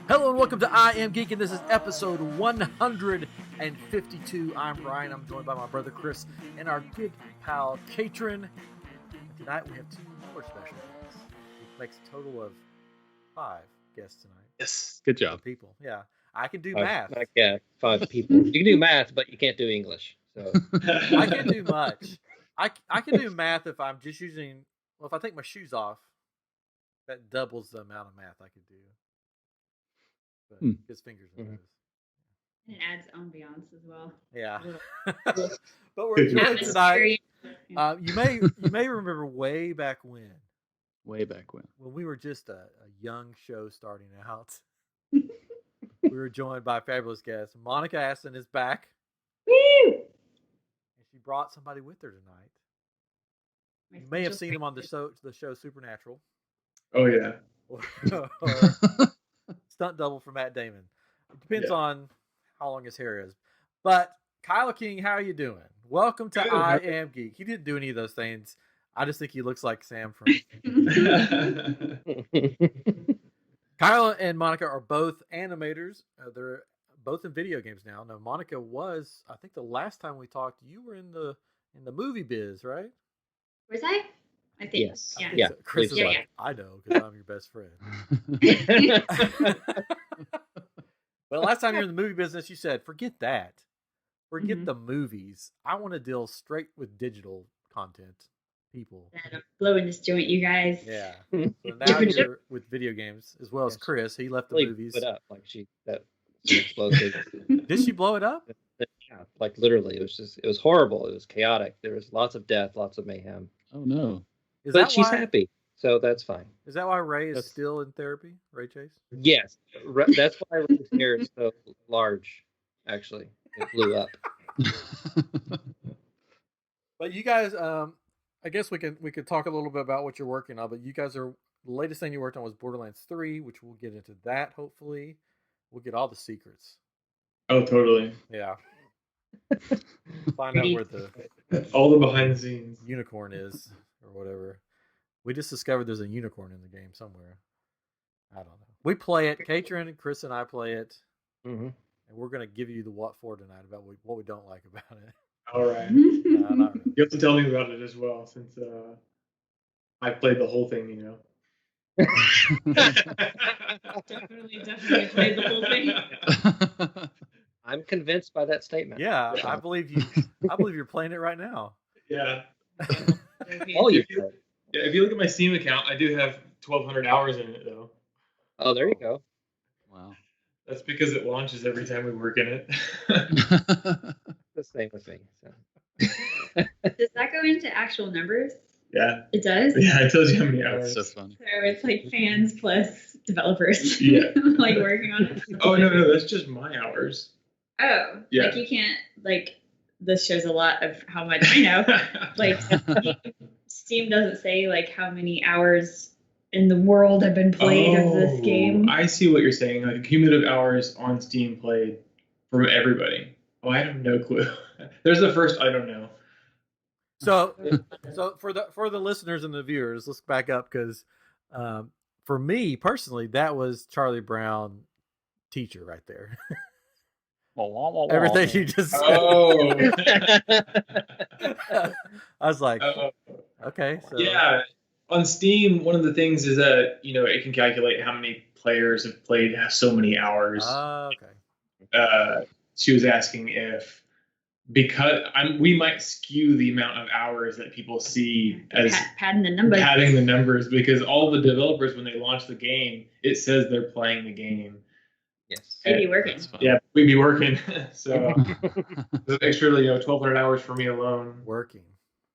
Hello and welcome to I Am Geek, and this is episode 152. I'm Brian. I'm joined by my brother Chris and our good pal Katrin. Tonight we have two more special guests. It makes a total of 5 guests tonight. Yes, good job. People, yeah. I can do math. Yeah, 5 people. You can do math, but you can't do English. So I can't do much. I can do math if I'm just using. Well, if I take my shoes off, that doubles the amount of math I could do. But his fingers are those. And it adds ambiance as well. Yeah. But we're joined tonight. You may remember way back when. Way back when we were just a young show starting out. We were joined by fabulous guests. Monica Aston is back. Woo! And she brought somebody with her tonight. You may have seen him on the show Supernatural. Oh yeah. Or stunt double for Matt Damon. It depends on how long his hair is. But Kyle King, how are you doing? Welcome to I Am Geek. He didn't do any of those things. I just think he looks like Sam from. Kyle and Monica are both animators. They're both in video games now. Now, Monica was, I think, the last time we talked, you were in the movie biz, right? Was I? I think. Yes. Yeah. Chris is like, I know, because I'm your best friend. But last time you were in the movie business, you said, forget that. Forget the movies. I want to deal straight with digital content. People. I'm blowing this joint, you guys. Yeah. So now you're with video games, as well as Chris. He left the movies. Blew it up like she exploded. Did she blow it up? Yeah, like literally. It was horrible. It was chaotic. There was lots of death, lots of mayhem. Oh no. But she's happy, so that's fine. Is that why Ray is still in therapy? Ray Chase? Yes. That's why Ray's hair is so large, actually. It blew up. But you guys, I guess we could talk a little bit about what you're working on, but you guys the latest thing you worked on was Borderlands 3, which we'll get into that, hopefully. We'll get all the secrets. Oh, totally. Yeah. Find out where all the behind the scenes unicorn is, or whatever. We just discovered there's a unicorn in the game somewhere. I don't know. We play it. Katrin and Chris and I play it. Mm-hmm. And we're going to give you the what for tonight about what we don't like about it. All right. Not really. You have to tell me about it as well, since I played the whole thing, Definitely played the whole thing. I'm convinced by that statement. Yeah, I believe you. I believe you're playing it right now. Yeah. If you look at my Steam account, I do have 1,200 hours in it, though. Oh, there you go. Wow. That's because it launches every time we work in it. The same with me. So. Does that go into actual numbers? Yeah. It does? Yeah, it tells you how many hours. That's so funny. So it's like fans plus developers. Yeah. Like working on it. Oh, no, that's just my hours. Oh. Yeah. Like you can't, like, this shows a lot of how much I know. Like, Steam doesn't say, like, how many hours in the world have been played of this game. I see what you're saying. Like, cumulative hours on Steam played from everybody. Oh, I have no clue. There's the first I don't know. So for the listeners and the viewers, let's back up because for me personally, that was Charlie Brown teacher right there. Everything you just said. Oh. I was like, okay. So. Yeah. On Steam, one of the things is that, it can calculate how many players have played so many hours. Okay. She was asking if, because we might skew the amount of hours that people see as padding the numbers, because all the developers, when they launch the game, it says they're playing the game. Yes. We'd be working. Yeah, we'd be working. So an extra, 1,200 hours for me alone. Working.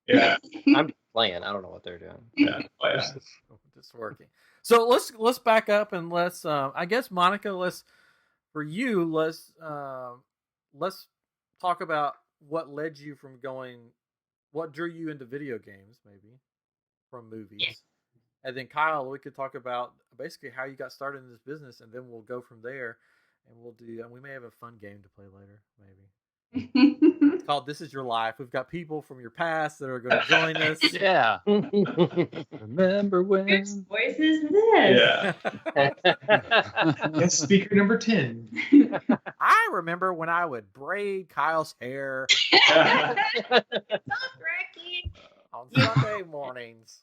Yeah. I'm playing. I don't know what they're doing. Yeah. Just working. So let's back up and let's I guess Monica, let's talk about what led you from what drew you into video games, maybe from movies. Yeah. And then Kyle, we could talk about basically how you got started in this business, and then we'll go from there, and we may have a fun game to play later, maybe. It's called This Is Your Life. We've got people from your past that are going to join us. Yeah. Remember when? Whose voice is this? Yeah. Guest speaker number 10. I remember when I would braid Kyle's hair Stop, Rocky. on Sunday mornings.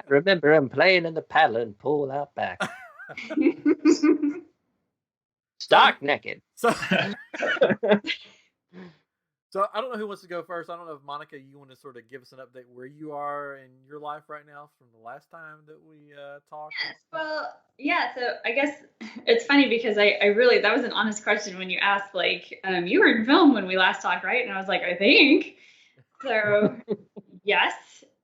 Remember him playing in the paddling pool out back. Stark naked. So, so I don't know who wants to go first. I don't know if Monica, you want to sort of give us an update where you are in your life right now from the last time that we talked. Well, yeah. So I guess it's funny because I really, that was an honest question when you asked, like, you were in film when we last talked, right? And I was like, I think. So yes.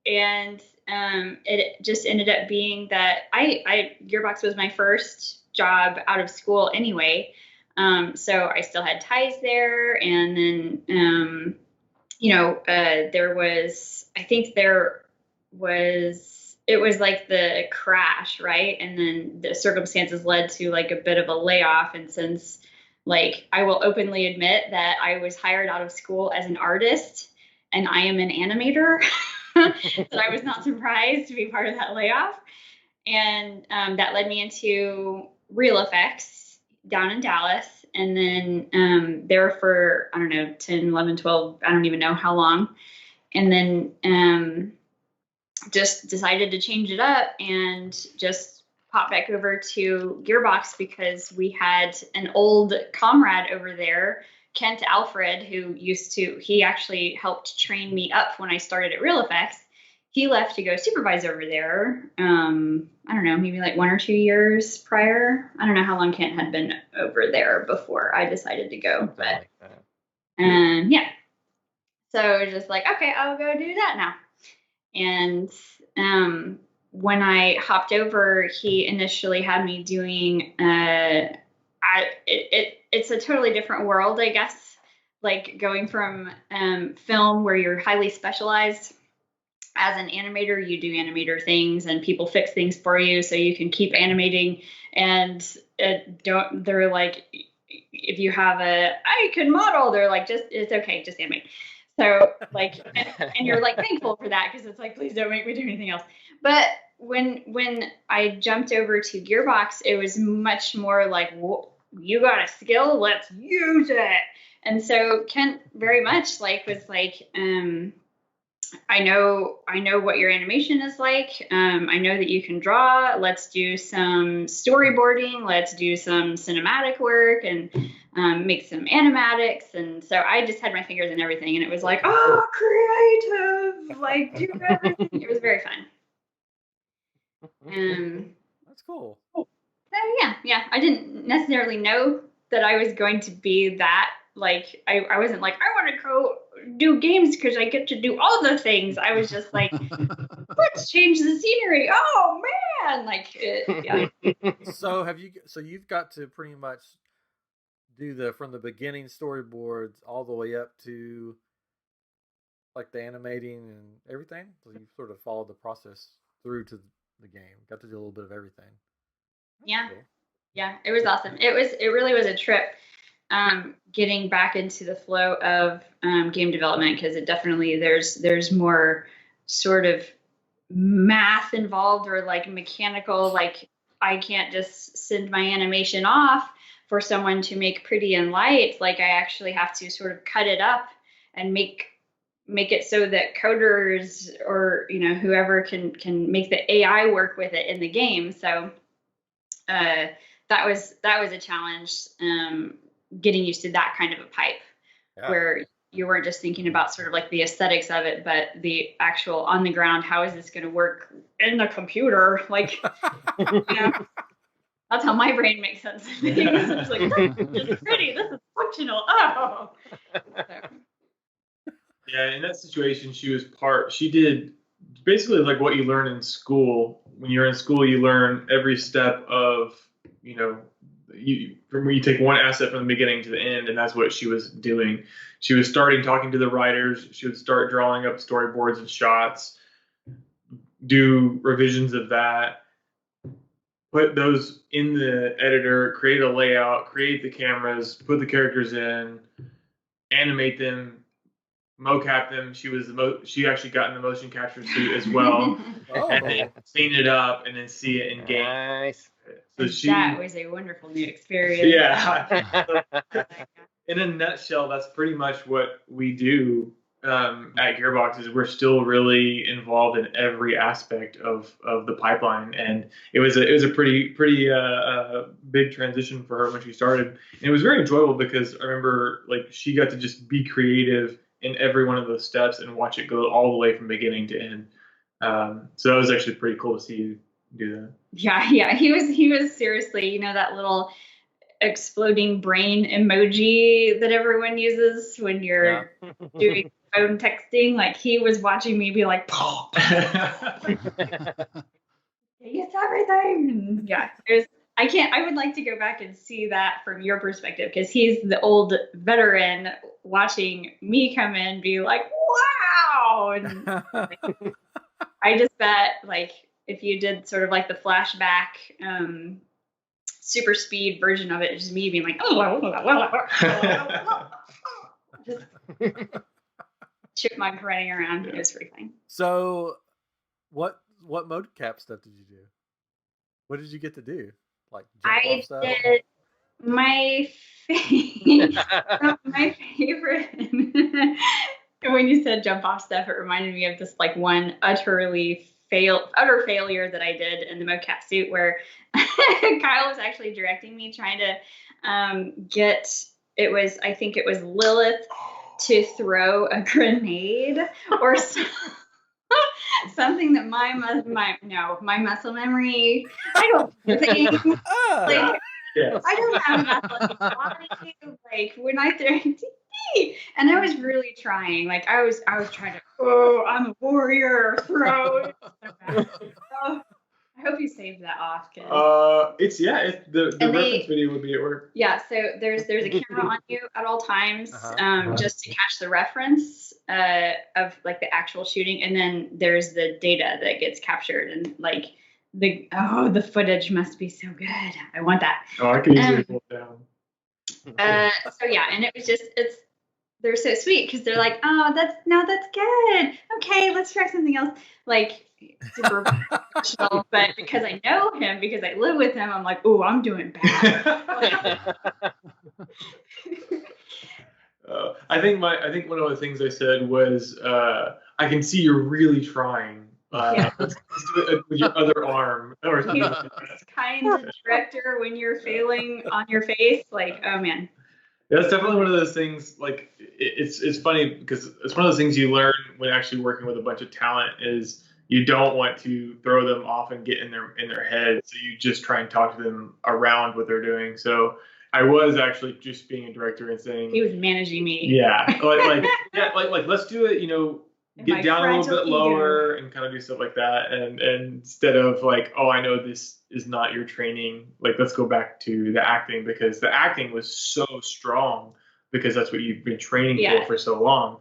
And it just ended up being that Gearbox was my first job out of school anyway. So I still had ties there. And then, it was like the crash, right? And then the circumstances led to like a bit of a layoff. And since like, I will openly admit that I was hired out of school as an artist and I am an animator, that I was not surprised to be part of that layoff. And that led me into real effects down in Dallas. And then there for, I don't know, 10, 11, 12, I don't even know how long. And then just decided to change it up and just pop back over to Gearbox because we had an old comrade over there, Kent Alfred, who he actually helped train me up when I started at Real Effects. He left to go supervise over there. I don't know, maybe like 1 or 2 years prior. I don't know how long Kent had been over there before I decided to go, but yeah. So it was just like, okay, I'll go do that now. And when I hopped over, he initially had me doing it's a totally different world, I guess. Like going from film where you're highly specialized. As an animator, you do animator things and people fix things for you so you can keep animating. And they're like, if you have I can model, they're like, it's okay, just animate. So like, and you're like thankful for that because it's like, please don't make me do anything else. But when I jumped over to Gearbox, it was much more like, you got a skill, let's use it. And so Kent very much like was like, I know what your animation is like. I know that you can draw. Let's do some storyboarding. Let's do some cinematic work and make some animatics. And so I just had my fingers in everything. And it was like, oh, creative. Like, do everything. It was very fun. That's cool. So yeah. I didn't necessarily know that I was going to be that. Like, I wasn't like, I want to go do games because I get to do all the things. I was just like, let's change the scenery. Oh man, like, yeah. So you've got to pretty much do from the beginning storyboards all the way up to like the animating and everything. So you sort of followed the process through to the game. Got to do a little bit of everything. Yeah. Cool. Yeah, it was awesome. It really was a trip. Getting back into the flow of game development because it definitely there's more sort of math involved or like mechanical, like I can't just send my animation off for someone to make pretty and light. Like I actually have to sort of cut it up and make it so that coders or whoever can make the AI work with it in the game. So that was a challenge. Getting used to that kind of a pipe where you weren't just thinking about sort of like the aesthetics of it, but the actual on the ground, how is this going to work in the computer? Like, that's how my brain makes sense of things. It's like, this is pretty, this is functional. Oh. Yeah, in that situation, she did basically like what you learn in school. When you're in school, you learn every step of, from where you take one asset from the beginning to the end, and that's what she was doing. She was talking to the writers. She would start drawing up storyboards and shots, do revisions of that, put those in the editor, create a layout, create the cameras, put the characters in, animate them, mocap them. She actually got in the motion capture suit as well, and then clean it up and then see it in game. Nice. So that was a wonderful new experience. Yeah. In a nutshell, that's pretty much what we do at Gearbox. Is we're still really involved in every aspect of the pipeline, and it was a pretty big transition for her when she started. And it was very enjoyable because I remember like she got to just be creative in every one of those steps and watch it go all the way from beginning to end. So that was actually pretty cool to see you do that. Yeah, he was seriously, you know, that little exploding brain emoji that everyone uses when you're doing phone texting. Like he was watching me be like, it's everything. And yeah, I would like to go back and see that from your perspective, because he's the old veteran watching me come in, be like, wow. And I just bet like if you did sort of like the flashback super speed version of it, it's just me being like, just chipmunk running around. It was pretty fun. So what mocap stuff did you do? What did you get to do? Like jump off stuff? Did my favorite when you said jump off stuff, it reminded me of this like one utter failure that I did in the mocap suit, where Kyle was actually directing me trying to I think it was Lilith to throw a grenade or something that my muscle memory, I don't think like I don't have that body. Like when I throw and I was really trying. Like I was trying to. Oh, I'm a warrior. Throw. Oh, I hope you saved that off. The reference video would be at work. Yeah, so there's a camera on you at all times, just to catch the reference of like the actual shooting, and then there's the data that gets captured, and like the footage must be so good. I want that. Oh, I can easily pull it down. So yeah, and it was just they're so sweet because they're like, oh, that's good. Okay, let's try something else. Like super professional, but because I know him, because I live with him, I'm like, oh, I'm doing bad. I think one of the things I said was, I can see you're really trying. Let's do it with your other arm. Or something. He's kind of director when you're failing on your face. Like, oh man. That's definitely one of those things. Like, it's funny because it's one of those things you learn when actually working with a bunch of talent is you don't want to throw them off and get in their head. So you just try and talk to them around what they're doing. So I was actually just being a director and saying he was managing me. Yeah, like let's do it. You know, get down a little bit lower and kind of do stuff like that. And instead of like, oh, I know this is not your training. Like, let's go back to the acting, because the acting was so strong because that's what you've been training for so long.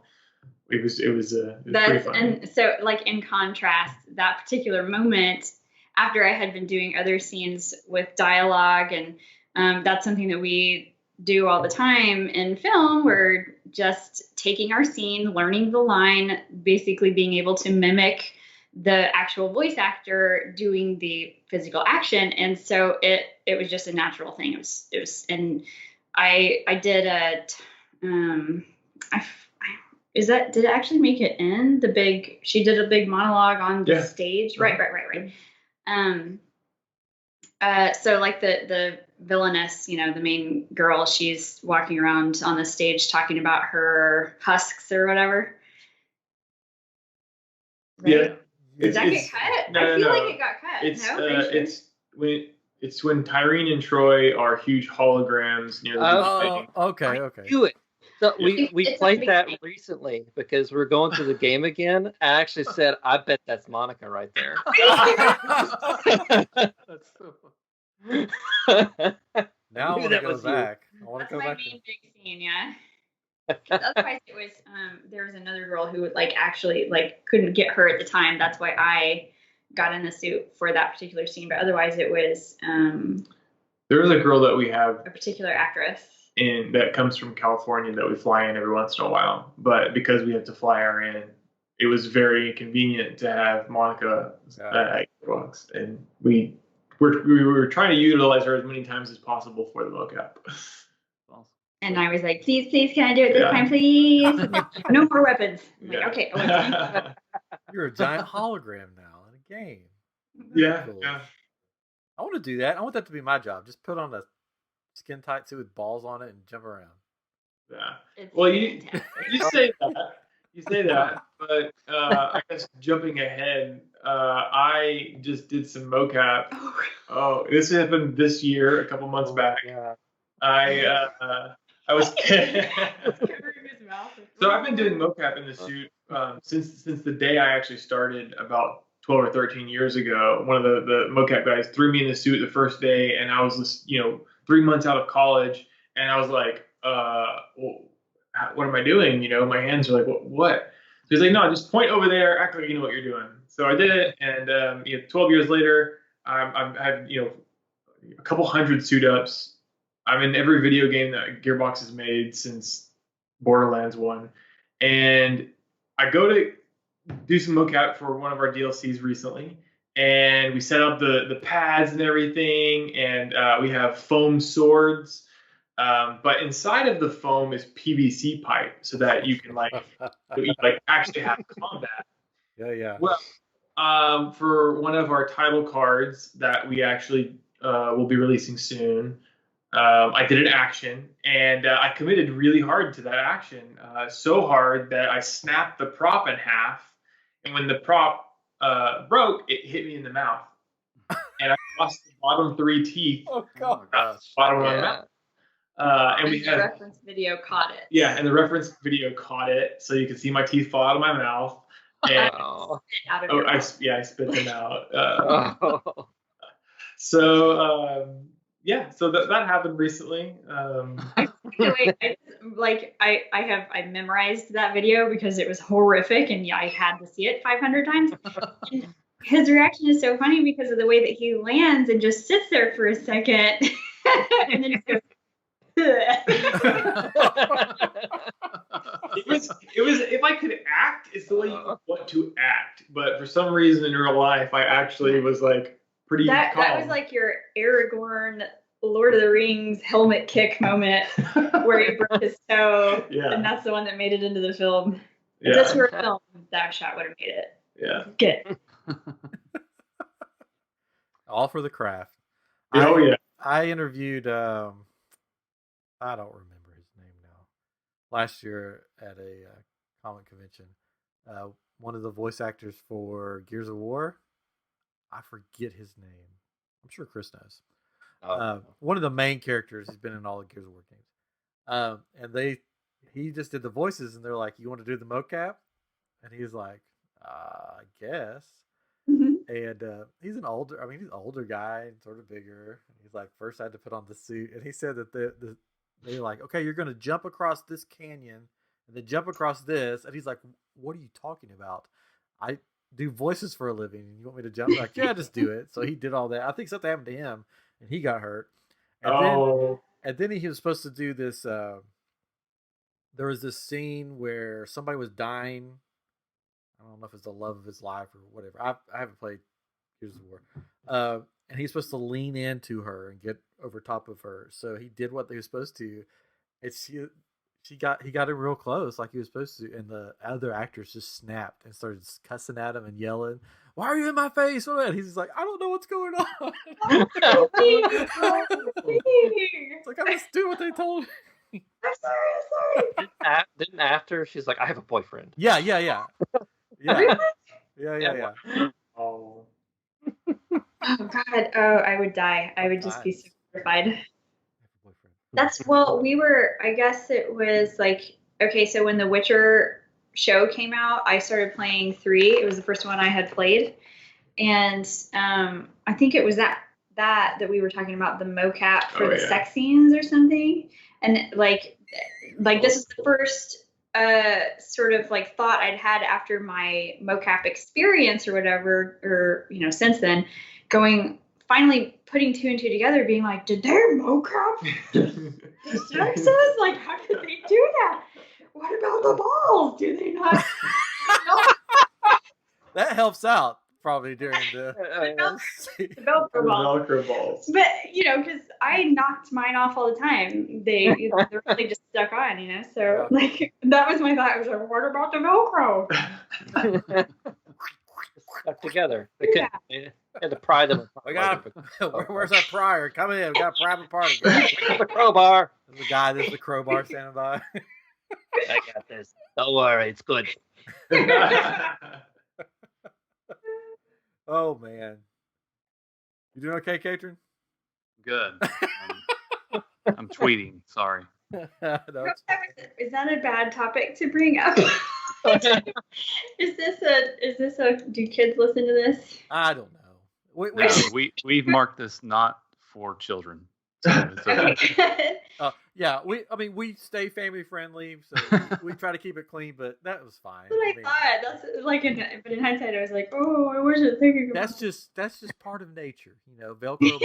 It was pretty fun. And so like in contrast, that particular moment after I had been doing other scenes with dialogue, and that's something that we do all the time in film. We're just taking our scene, learning the line, basically being able to mimic the actual voice actor doing the physical action. And so it was just a natural thing. It was, and I did did it actually make it in the big, she did a big monologue on the stage. Right. So like the villainess, you know, the main girl, she's walking around on the stage talking about her husks or whatever. Right? Yeah. Did that get cut? No, I feel like it got cut. It's when Tyrene and Troy are huge holograms near the okay. Do it. So we played that recently because we're going through the game again. I actually said, I bet that's Monica right there. That's so now I want to go back. I want to go back. That's my main big scene, yeah. Otherwise, it was there was another girl who like actually like couldn't get her at the time. That's why I got in the suit for that particular scene. But otherwise, it was there was a girl that we have, a particular actress. that comes from California that we fly in every once in a while. But because we have to fly her in, it was very convenient to have Monica at Gearbox, and we were trying to utilize her as many times as possible for the mocap. And I was like, please, can I do it this time, please? No more weapons. I'm like, okay. You're a giant hologram now in a game. That's cool. I want to do that. I want that to be my job. Just put on a skin tight suit with balls on it and jump around. Yeah. Well, you say that. You say that, but I guess jumping ahead, I just did some mocap. Oh, this happened this year, a couple months back. Yeah. I was so I've been doing mocap in the suit since the day I actually started about 12 or 13 years ago. One of the mocap guys threw me in the suit the first day, and I was 3 months out of college, and I was like, well, what am I doing? My hands are like, what? So he's like, no, just point over there, act like you know what you're doing. So I did it, and 12 years later, I've a couple hundred suit ups. I'm in every video game that Gearbox has made since Borderlands 1. And I go to do some mocap for one of our DLCs recently. And we set up the pads and everything. And we have foam swords. But inside of the foam is PVC pipe so that you can actually have combat. Yeah. Well, for one of our title cards that we actually will be releasing soon, I did an action, and I committed really hard to that action, so hard that I snapped the prop in half, and when the prop broke, it hit me in the mouth, and I lost the bottom 3 teeth. Oh gosh! Bottom of my mouth. And we had the reference video caught it. Yeah, and the reference video caught it, so you can see my teeth fall out of my mouth. And I spit them out. So that happened recently. I memorized that video because it was horrific, and I had to see it 500 times. And his reaction is so funny because of the way that he lands and just sits there for a second, and then just goes. It was if I could act, it's the way you want to act. But for some reason in real life, I actually was like pretty calm. That was like your Aragorn Lord of the Rings helmet kick moment where he broke his toe, and that's the one that made it into the film. If this were a film, that shot would have made it. Yeah. Good. All for the craft. I interviewed I don't remember his name now. Last year at a comic convention, one of the voice actors for Gears of War, I forget his name. I'm sure Chris knows. One of the main characters. He's been in all the Gears of War games. And he just did the voices, and they're like, "You want to do the mocap?" And he's like, "I guess." Mm-hmm. And he's an older guy, sort of bigger. And he's like, first I had to put on the suit, and he said that they're like, okay, you're going to jump across this canyon and then jump across this. And he's like, what are you talking about? I do voices for a living, and you want me to jump? Like, yeah, just do it. So he did all that. I think something happened to him, and he got hurt. And then he was supposed to do this. There was this scene where somebody was dying. I don't know if it's the love of his life or whatever. I haven't played Gears of War. And he's supposed to lean into her and get over top of her. So he did what they were supposed to. He got him real close like he was supposed to. And the other actors just snapped and started cussing at him and yelling, "Why are you in my face?" And he's just like, "I don't know what's going on." It's like, I just do what they told me. I'm sorry. Didn't after she's like, "I have a boyfriend." Yeah. Yeah. Oh. Oh God. Oh, I would die. I would just be so terrified. I guess it was like, okay, so when the Witcher show came out, I started playing 3. It was the first one I had played. And I think it was that we were talking about, the mocap for the sex scenes or something. And like this is the first sort of like thought I'd had after my mocap experience or whatever, or since then, going finally putting 2 and 2 together, being like, did their mocap Texas? Like, how did they do that? What about the balls? Do they not? That helps out probably during the The Velcro balls. Velcro balls. But because I knocked mine off all the time. They're really just stuck on, So that was my thought. I was like, what about the Velcro? Stuck together. They had to pry them apart. Where's our prior? Come in. We got a private party. The crowbar. There's the guy. There's the crowbar standing by. I got this. Don't worry, it's good. Oh man, you doing okay, Katrin? Good. I'm tweeting. Sorry. No, Is that a bad topic to bring up? Is this a? Do kids listen to this? I don't know. We've marked this not for children. So it's okay. Yeah, we stay family friendly, so we try to keep it clean, but that was fine. That's what I thought. That's but in hindsight, I was like, oh, I wasn't thinking about that's just part of nature, Velcro balls.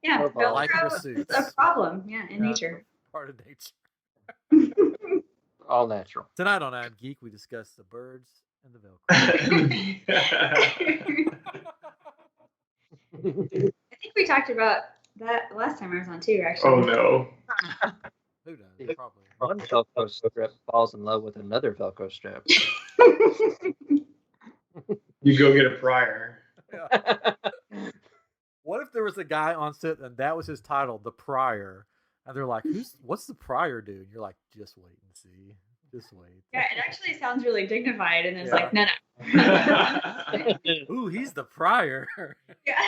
Yeah, Velcro is a problem. Yeah, in nature. Part of nature. All natural. Tonight on I'm Geek, we discuss the birds and the Velcro. I think we talked about that last time I was on too, actually. Oh no. Who knows? Probably. One Velcro strip falls in love with another Velcro strip. You go get a prior. Yeah. What if there was a guy on set and that was his title, The Prior, and they're like, what's the prior do? And you're like, just wait and see. Just wait. Yeah, it actually sounds really dignified, and it's like, no. Ooh, he's the prior. Yeah.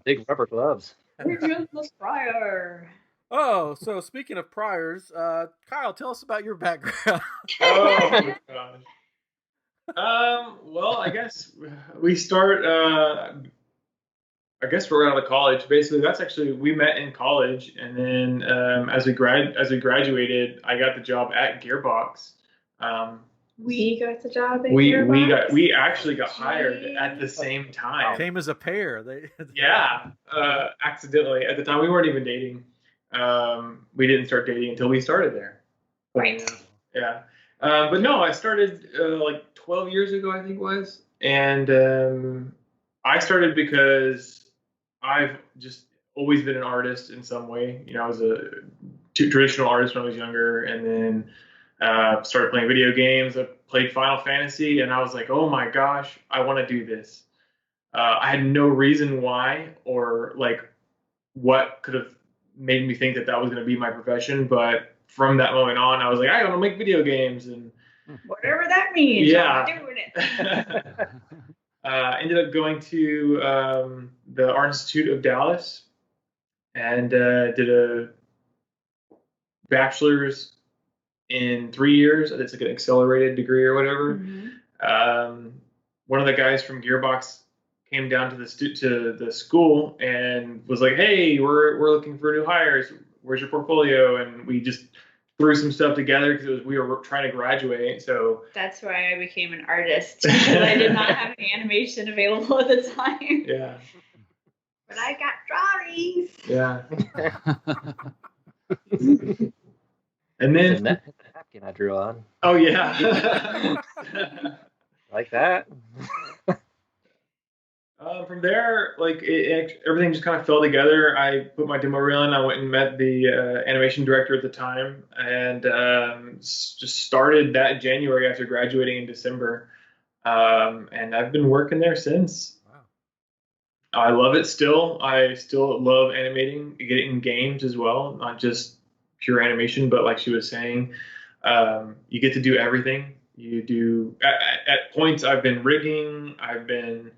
Big rubber gloves. We're just the prior. Oh, so speaking of priors, Kyle, tell us about your background. Oh my gosh. Well, I guess we start. I guess we're out of college. Basically, that's actually we met in college, and then as we graduated, I got the job at Gearbox. We got the job at Gearbox. We actually got hired at the same time. Came as a pair. Yeah, accidentally. At the time, we weren't even dating. We didn't start dating until we started there. Right. Yeah. But no, I started like 12 years ago, I think it was, and I started because I've just always been an artist in some way. I was a traditional artist when I was younger, and then started playing video games. I played Final Fantasy, and I was like, oh my gosh, I want to do this. I had no reason why or like what could have made me think that was going to be my profession. But from that moment on, I was like, I want to make video games, and whatever that means. Yeah. I'm doing it. Ended up going to the Art Institute of Dallas and did a bachelor's in 3 years. It's like an accelerated degree or whatever. Mm-hmm. One of the guys from Gearbox came down to the school and was like, "Hey, we're looking for new hires. Where's your portfolio?" And we just threw some stuff together because we were trying to graduate. So that's why I became an artist, because I did not have any animation available at the time. Yeah. But I got drawings. Yeah. And then that napkin I drew on. Oh yeah. Like that. From there, like everything just kind of fell together. I put my demo reel in. I went and met the animation director at the time, and just started that January after graduating in December. And I've been working there since. Wow. I love it still. I still love animating, getting games as well, not just pure animation, but like she was saying, you get to do everything. You do at points. I've been rigging. I've been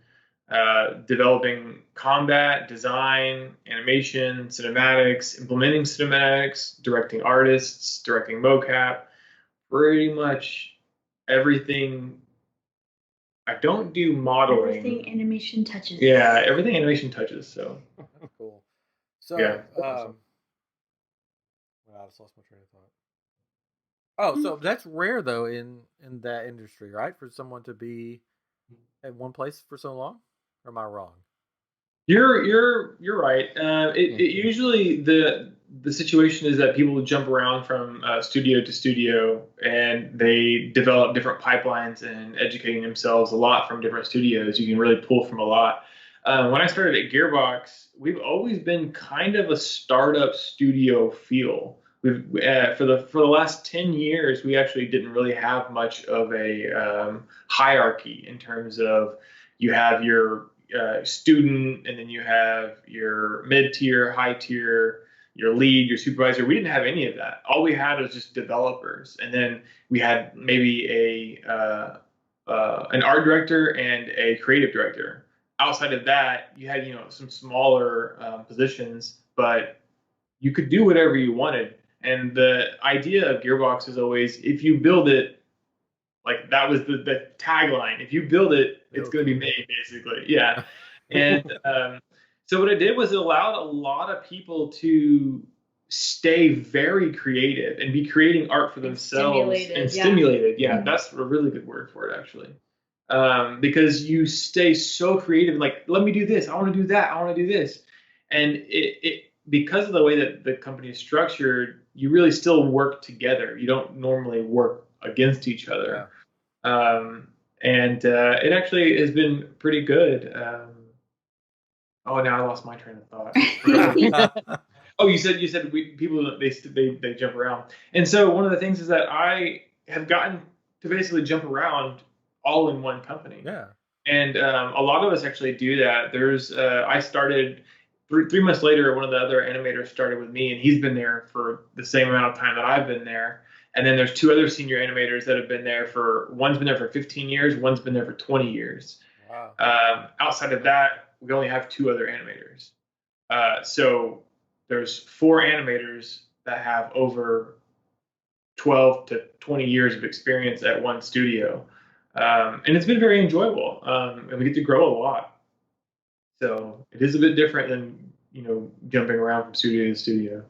developing combat, design, animation, cinematics, implementing cinematics, directing artists, directing mocap, pretty much everything. I don't do modeling. Everything animation touches. Yeah, everything animation touches. So cool. So yeah. Well, I just lost my train of thought. Oh, so that's rare though in that industry, right? For someone to be at one place for so long. Or am I wrong? You're right. It usually the situation is that people jump around from studio to studio, and they develop different pipelines and educating themselves a lot from different studios. You can really pull from a lot. When I started at Gearbox, we've always been kind of a startup studio feel. We've for the last 10 years, we actually didn't really have much of a hierarchy in terms of you have your student, and then you have your mid-tier, high tier, your lead, your supervisor. We didn't have any of that. All we had was just developers, and then we had maybe an art director and a creative director. Outside of that, you had some smaller positions, but you could do whatever you wanted. And the idea of Gearbox is always, if you build it, like that was the tagline. If you build it, it's going to be made, basically. Yeah. And so what it did was it allowed a lot of people to stay very creative and be creating art for themselves and stimulated. Yeah, that's a really good word for it, actually. Because you stay so creative, like, let me do this, I want to do that, I want to do this. And it because of the way that the company is structured, you really still work together. You don't normally work against each other. And it actually has been pretty good. Oh, now I lost my train of thought. Oh, you said people they jump around, and so one of the things is that I have gotten to basically jump around all in one company. Yeah. And a lot of us actually do that. There's I started 3 months later. One of the other animators started with me, and he's been there for the same amount of time that I've been there. And then there's 2 other senior animators that have been there one's been there for 15 years, one's been there for 20 years. Wow. Outside of that, we only have 2 other animators. So there's 4 animators that have over 12 to 20 years of experience at one studio. And it's been very enjoyable. And we get to grow a lot. So it is a bit different than, jumping around from studio to studio.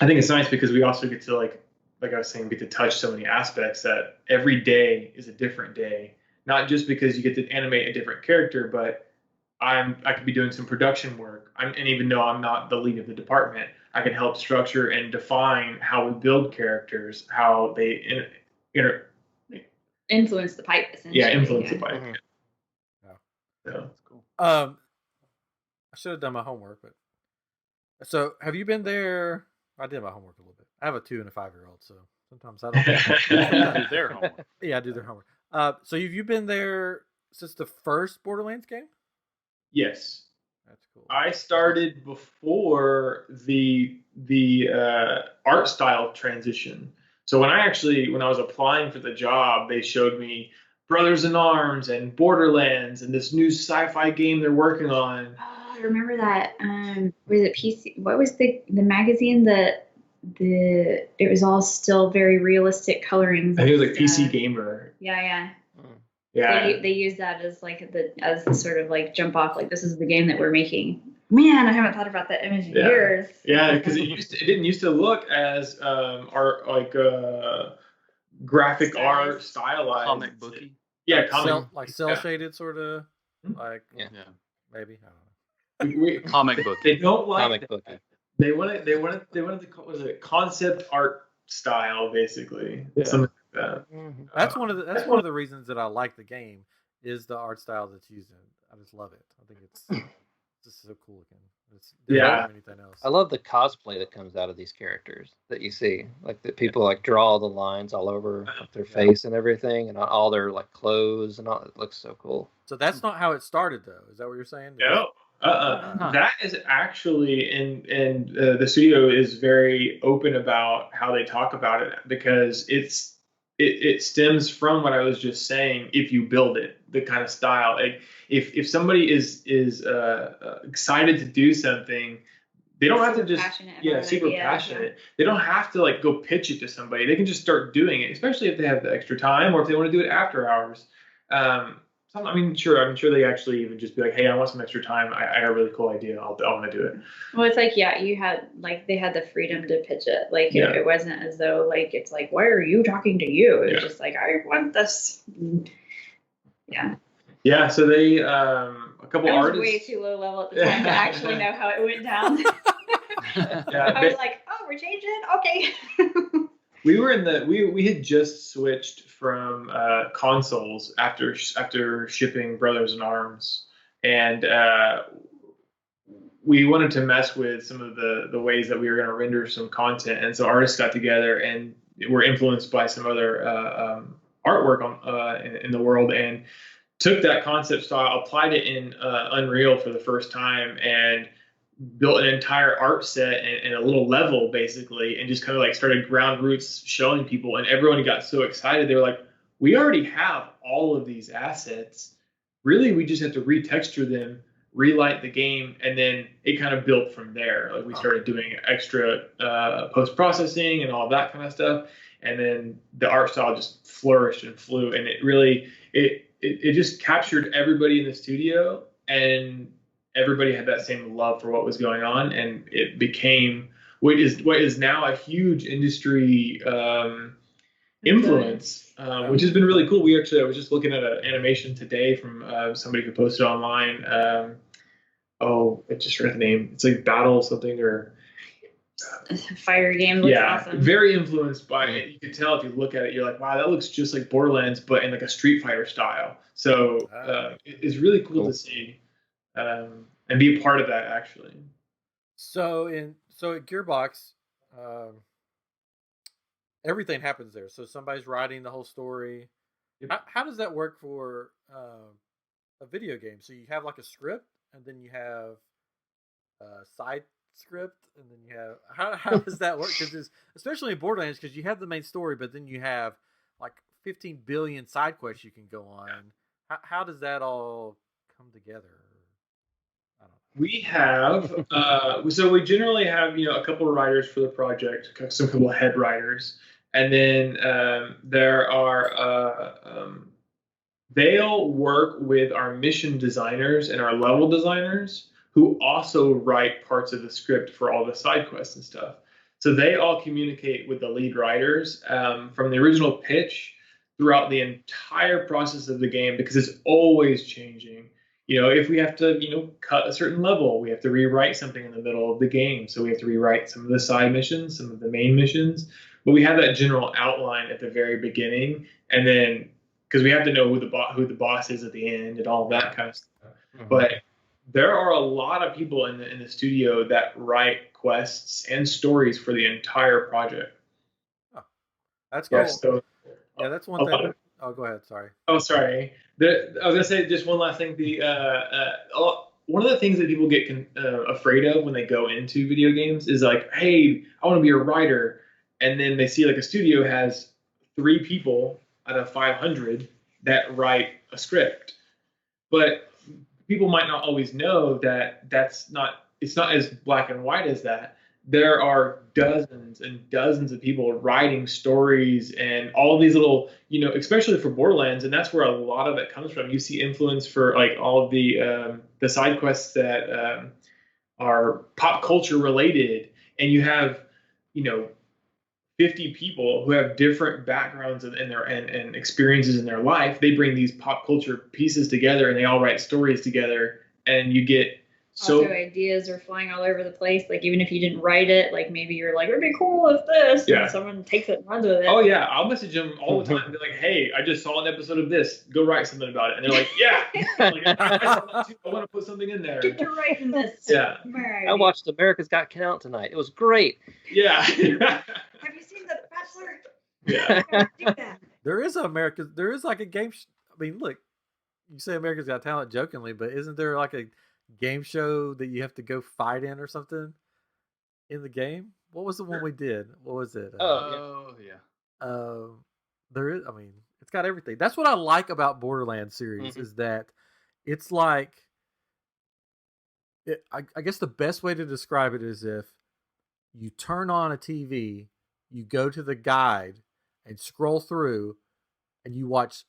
I think it's nice because we also get to, like I was saying, get to touch so many aspects that every day is a different day. Not just because you get to animate a different character, but I could be doing some production work. And even though I'm not the lead of the department, I can help structure and define how we build characters, how they influence the pipe, essentially. Yeah, influence the pipe. Mm-hmm. Yeah. That's cool. I should have done my homework, but so have you been there? I did my homework a little bit. I have a 2 and a 5-year-old, so sometimes I don't do their homework. Yeah, I do their homework. So have you been there since the first Borderlands game? Yes. That's cool. I started before the art style transition. So when I was applying for the job, they showed me Brothers in Arms and Borderlands and this new sci-fi game they're working on. Oh, I remember that. Was it PC? What was the magazine that it was all still very realistic colorings? I think it was like PC Gamer. Yeah. Yeah. They use that as as the sort of like jump off, like, this is the game that we're making. Man, I haven't thought about that image in years. Yeah, because it didn't used to look as graphic art stylized. Comic booky. Yeah, like cell shaded sort of, like maybe, I don't know. Comic book. They don't like Comic book. They wanted the concept art style, basically. Yeah. Something like that. Mm-hmm. That's one of the reasons that I like the game is the art style that's used in it. I just love it. I think it's just so cool looking. It's different from anything else. I love the cosplay that comes out of these characters that you see. Like the people like draw the lines all over their face and everything, and all their like clothes and all. It looks so cool. So that's not how it started, though. Is that what you're saying? No. That is actually, and the studio is very open about how they talk about it, because it stems from what I was just saying. If you build it, the kind of style, like if somebody is excited to do something, they don't have to just super passionate. They don't have to like go pitch it to somebody. They can just start doing it, especially if they have the extra time or if they want to do it after hours. I'm sure they actually even just be like, hey, I want some extra time. I have a really cool idea. I want to do it. Well, it's like, you had they had the freedom to pitch it. Like it wasn't as though like it's like, why are you talking to you? It was just like, I want this. Yeah. Yeah. So they a couple I was artists. way too low level at the time to actually know how it went down. I was like, oh, we're changing? Okay. We were in the we had just switched from consoles after shipping Brothers in Arms, and we wanted to mess with some of the ways that we were going to render some content, and so artists got together and were influenced by some other artwork in the world, and took that concept style, applied it in Unreal for the first time, and built an entire art set and a little level basically, and just kind of like started ground roots showing people, and everyone got so excited. They were like, we already have all of these assets. Really, we just have to retexture them, relight the game, and then it kind of built from there. Like we started doing extra post-processing and all that kind of stuff, and then the art style just flourished and flew, and it really it just captured everybody in the studio, and everybody had that same love for what was going on, and it became what is now a huge industry influence, which has been really cool. I was just looking at an animation today from somebody who posted online. I just forgot the name. It's like Battle something or Fire game looks awesome. Very influenced by it. You can tell if you look at it, you're like, wow, that looks just like Borderlands, but in like a Street Fighter style. So it's really cool to see. And be a part of that actually. So at Gearbox, everything happens there. So somebody's writing the whole story. Yep. How does that work for a video game? So you have like a script, and then you have a side script, and then you have how does that work? Because especially in Borderlands, because you have the main story, but then you have like 15 billion side quests you can go on. How does that all come together? We have, so we generally have, a couple of writers for the project, some couple of head writers, and then there are, they'll work with our mission designers and our level designers, who also write parts of the script for all the side quests and stuff. So they all communicate with the lead writers from the original pitch throughout the entire process of the game, because it's always changing. If we have to, cut a certain level, we have to rewrite something in the middle of the game. So we have to rewrite some of the side missions, some of the main missions. But we have that general outline at the very beginning, and then because we have to know who the boss is at the end and all that kind of stuff. Mm-hmm. But there are a lot of people in the studio that write quests and stories for the entire project. Oh, that's cool. Yeah, that's one thing. Oh, go ahead. Sorry. Oh, sorry. I was gonna say just one last thing. One of the things that people get afraid of when they go into video games is like, hey, I want to be a writer, and then they see like a studio has 3 people out of 500 that write a script, but people might not always know that it's not as black and white as that. There are dozens and dozens of people writing stories and all these little, especially for Borderlands, and that's where a lot of it comes from. You see influence for like all of the side quests that are pop culture related, and you have, 50 people who have different backgrounds and experiences in their life. They bring these pop culture pieces together, and they all write stories together, and you get. Also, ideas are flying all over the place. Like, even if you didn't write it, like maybe you're like, it'd be cool if this, and someone takes it and runs with it. Oh yeah, I'll message them all the time and be like, hey, I just saw an episode of this. Go write something about it. And they're like, yeah. I saw that too. I want to put something in there. Get to writing this. Yeah. I watched America's Got Talent tonight. It was great. Yeah. Have you seen The Bachelor? Yeah. Do that. There is like a game. I mean, look, you say America's Got Talent jokingly, but isn't there like a game show that you have to go fight in or something in the game? What was the one we did? What was it? Yeah. There is. I mean, it's got everything. That's what I like about Borderlands series is that it's like. I guess the best way to describe it is if you turn on a TV, you go to the guide and scroll through, and you watch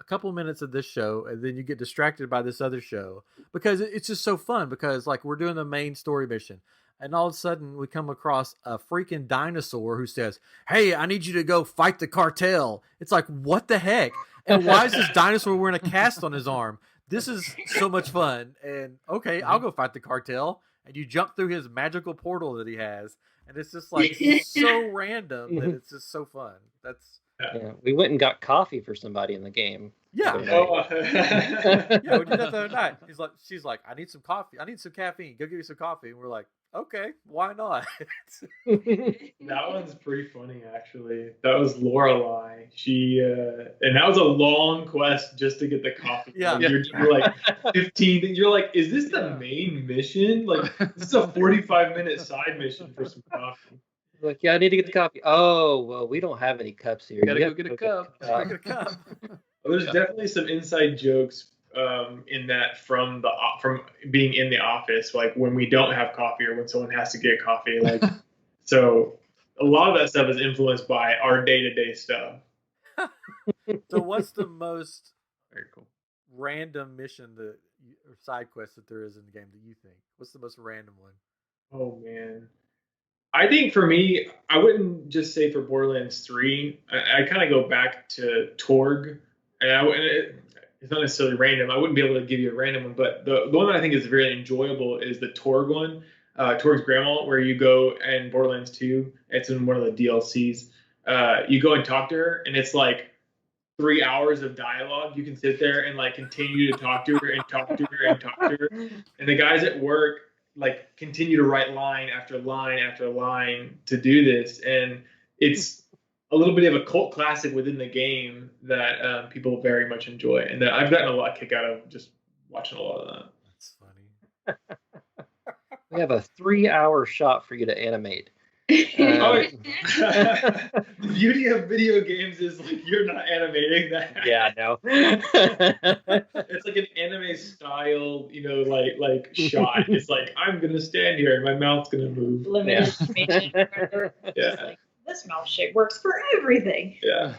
a couple minutes of this show, and then you get distracted by this other show, because it's just so fun. Because like we're doing the main story mission, and all of a sudden we come across a freaking dinosaur who says, hey, I need you to go fight the cartel. It's like, what the heck? And why is this dinosaur wearing a cast on his arm? this is so much fun. And okay, I'll go fight the cartel. And you jump through his magical portal that he has. And it's just like so random that it's just so fun. That's Yeah, we went and got coffee for somebody in the game. yeah. Yeah, we did that the other night. She's like, I need some coffee. I need some caffeine. Go get me some coffee. And we're like, okay, why not? That one's pretty funny, actually. That was Lorelei. She and that was a long quest just to get the coffee. Yeah. You're like 15. You're like, is this the main mission? Like, this is a 45-minute side mission for some coffee. Like, yeah, I need to get the coffee. Oh, well, we don't have any cups here. Gotta go get a cup. Get a cup. There's definitely some inside jokes in that from being in the office, like when we don't have coffee or when someone has to get coffee. Like, so a lot of that stuff is influenced by our day-to-day stuff. So what's the most Very cool. random mission or side quest that there is in the game that you think? What's the most random one? Oh man, I think for me, I wouldn't just say for Borderlands 3. I kind of go back to Torg, and it's not necessarily random. I wouldn't be able to give you a random one, but the one that I think is very enjoyable is the Torg one, Torg's Grandma, where you go in Borderlands 2. It's in one of the DLCs. You go and talk to her, and it's like 3 hours of dialogue. You can sit there and like continue to talk to her and talk to her and talk to her. And the guys at work like continue to write line after line after line to do this, and it's a little bit of a cult classic within the game that people very much enjoy, and that I've gotten a lot of kick out of just watching a lot of that. That's funny. We have a 3-hour shot for you to animate. The beauty of video games is like you're not animating that. Yeah, I know. It's like an anime style, like shot. It's like I'm gonna stand here and my mouth's gonna move. Limited animation. Yeah. Just like, this mouth shape works for everything. Yeah.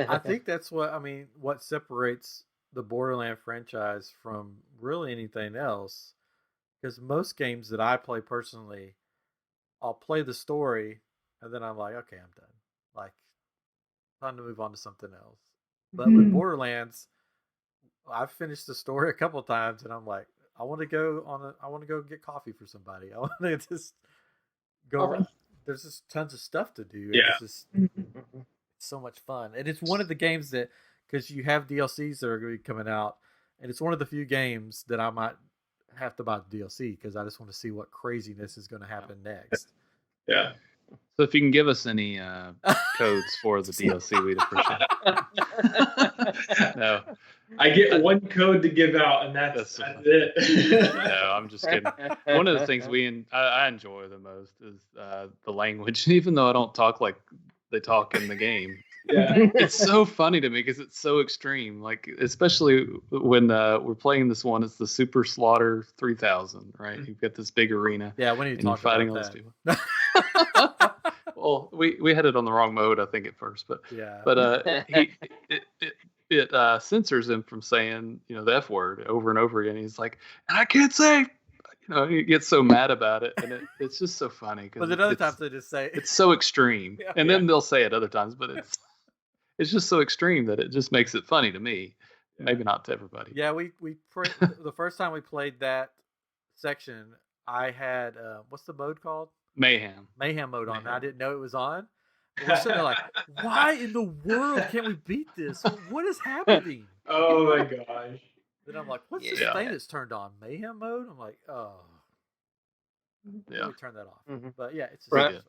I think that's what separates the Borderlands franchise from really anything else. Because most games that I play personally, I'll play the story and then I'm like, okay, I'm done. Like, time to move on to something else. But with Borderlands, I've finished the story a couple of times and I'm like, I want to go get coffee for somebody. I want to just go. There's just tons of stuff to do. Yeah. It's just it's so much fun. And it's one of the games that, because you have DLCs that are going to be coming out, and it's one of the few games that I might have to buy the DLC because I just want to see what craziness is going to happen next. Yeah. So if you can give us any codes for the DLC, we'd appreciate it. No, I get one code to give out, and that's it. No, I'm just kidding. One of the things I enjoy the most is the language. Even though I don't talk like they talk in the game, Yeah. it's so funny to me because it's so extreme. Like, especially when we're playing this one, it's the Super Slaughter 3000, right? You've got this big arena. Yeah, when are you and you're talking fighting about all these that? people. Well, we had it on the wrong mode, I think, at first, but Yeah. it censors him from saying, the F word over and over again. He's like, and I can't say, he gets so mad about it, and it's just so funny. But then other times they just say it's so extreme, Yeah. and then they'll say it other times, but it's just so extreme that it just makes it funny to me. Maybe not to everybody. Yeah, the first time we played that section, I had what's the mode called? Mayhem mode on. I didn't know it was on. And we're sitting there like, why in the world can't we beat this? What is happening? Oh my gosh. Then I'm like, what's this Yeah. thing that's turned on? Mayhem mode? I'm like, oh. Yeah. Let me turn that off. Mhm. But yeah, it's just Right.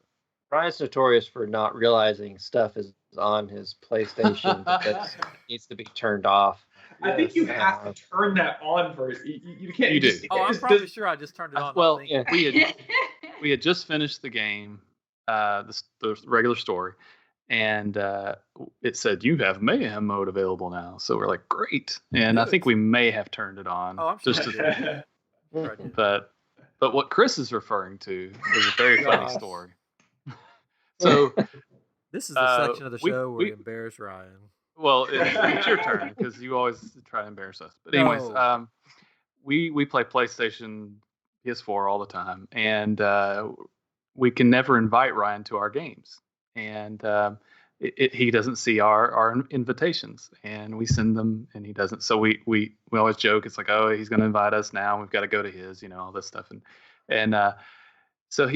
Brian's notorious for not realizing stuff is on his PlayStation that needs to be turned off. I think you have to turn that on first. You can't. You do. just- Oh, I'm it's probably just- sure I just turned it on. Well, not thinking. Yeah. we had just finished the game, the regular story, and it said you have Mayhem mode available now. So we're like, great, and I think we may have turned it on. Oh, I'm sure just I to, Sure I did. but what Chris is referring to is a very funny Gosh. story. So, This is the section of the we- show where we- we embarrass Ryan. well, it's your turn because you always try to embarrass us. But anyways, No. we play PlayStation, PS4 all the time, and we can never invite Ryan to our games. And he doesn't see our invitations, and we send them, and he doesn't. So we always joke, it's like, oh, he's going to invite us now. We've got to go to his, all this stuff, and so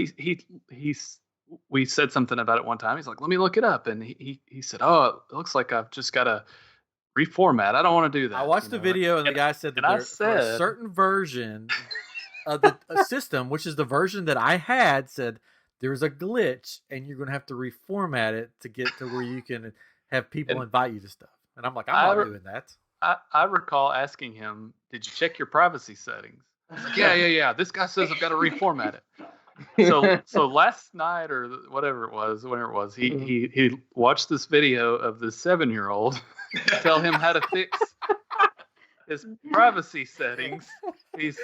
we said something about it one time. He's like, let me look it up, and he said, oh, it looks like I've just got to reformat. I don't want to do that. I watched the video, and the guy said that for a certain version of the system, which is the version that I had, said there's a glitch, and you're going to have to reformat it to get to where you can have people invite you to stuff. And I'm like, I'm not doing that. I recall asking him, did you check your privacy settings? I was like, yeah. This guy says I've got to reformat it. So last night or whatever it was, he watched this video of this 7-year-old tell him how to fix his privacy settings. He's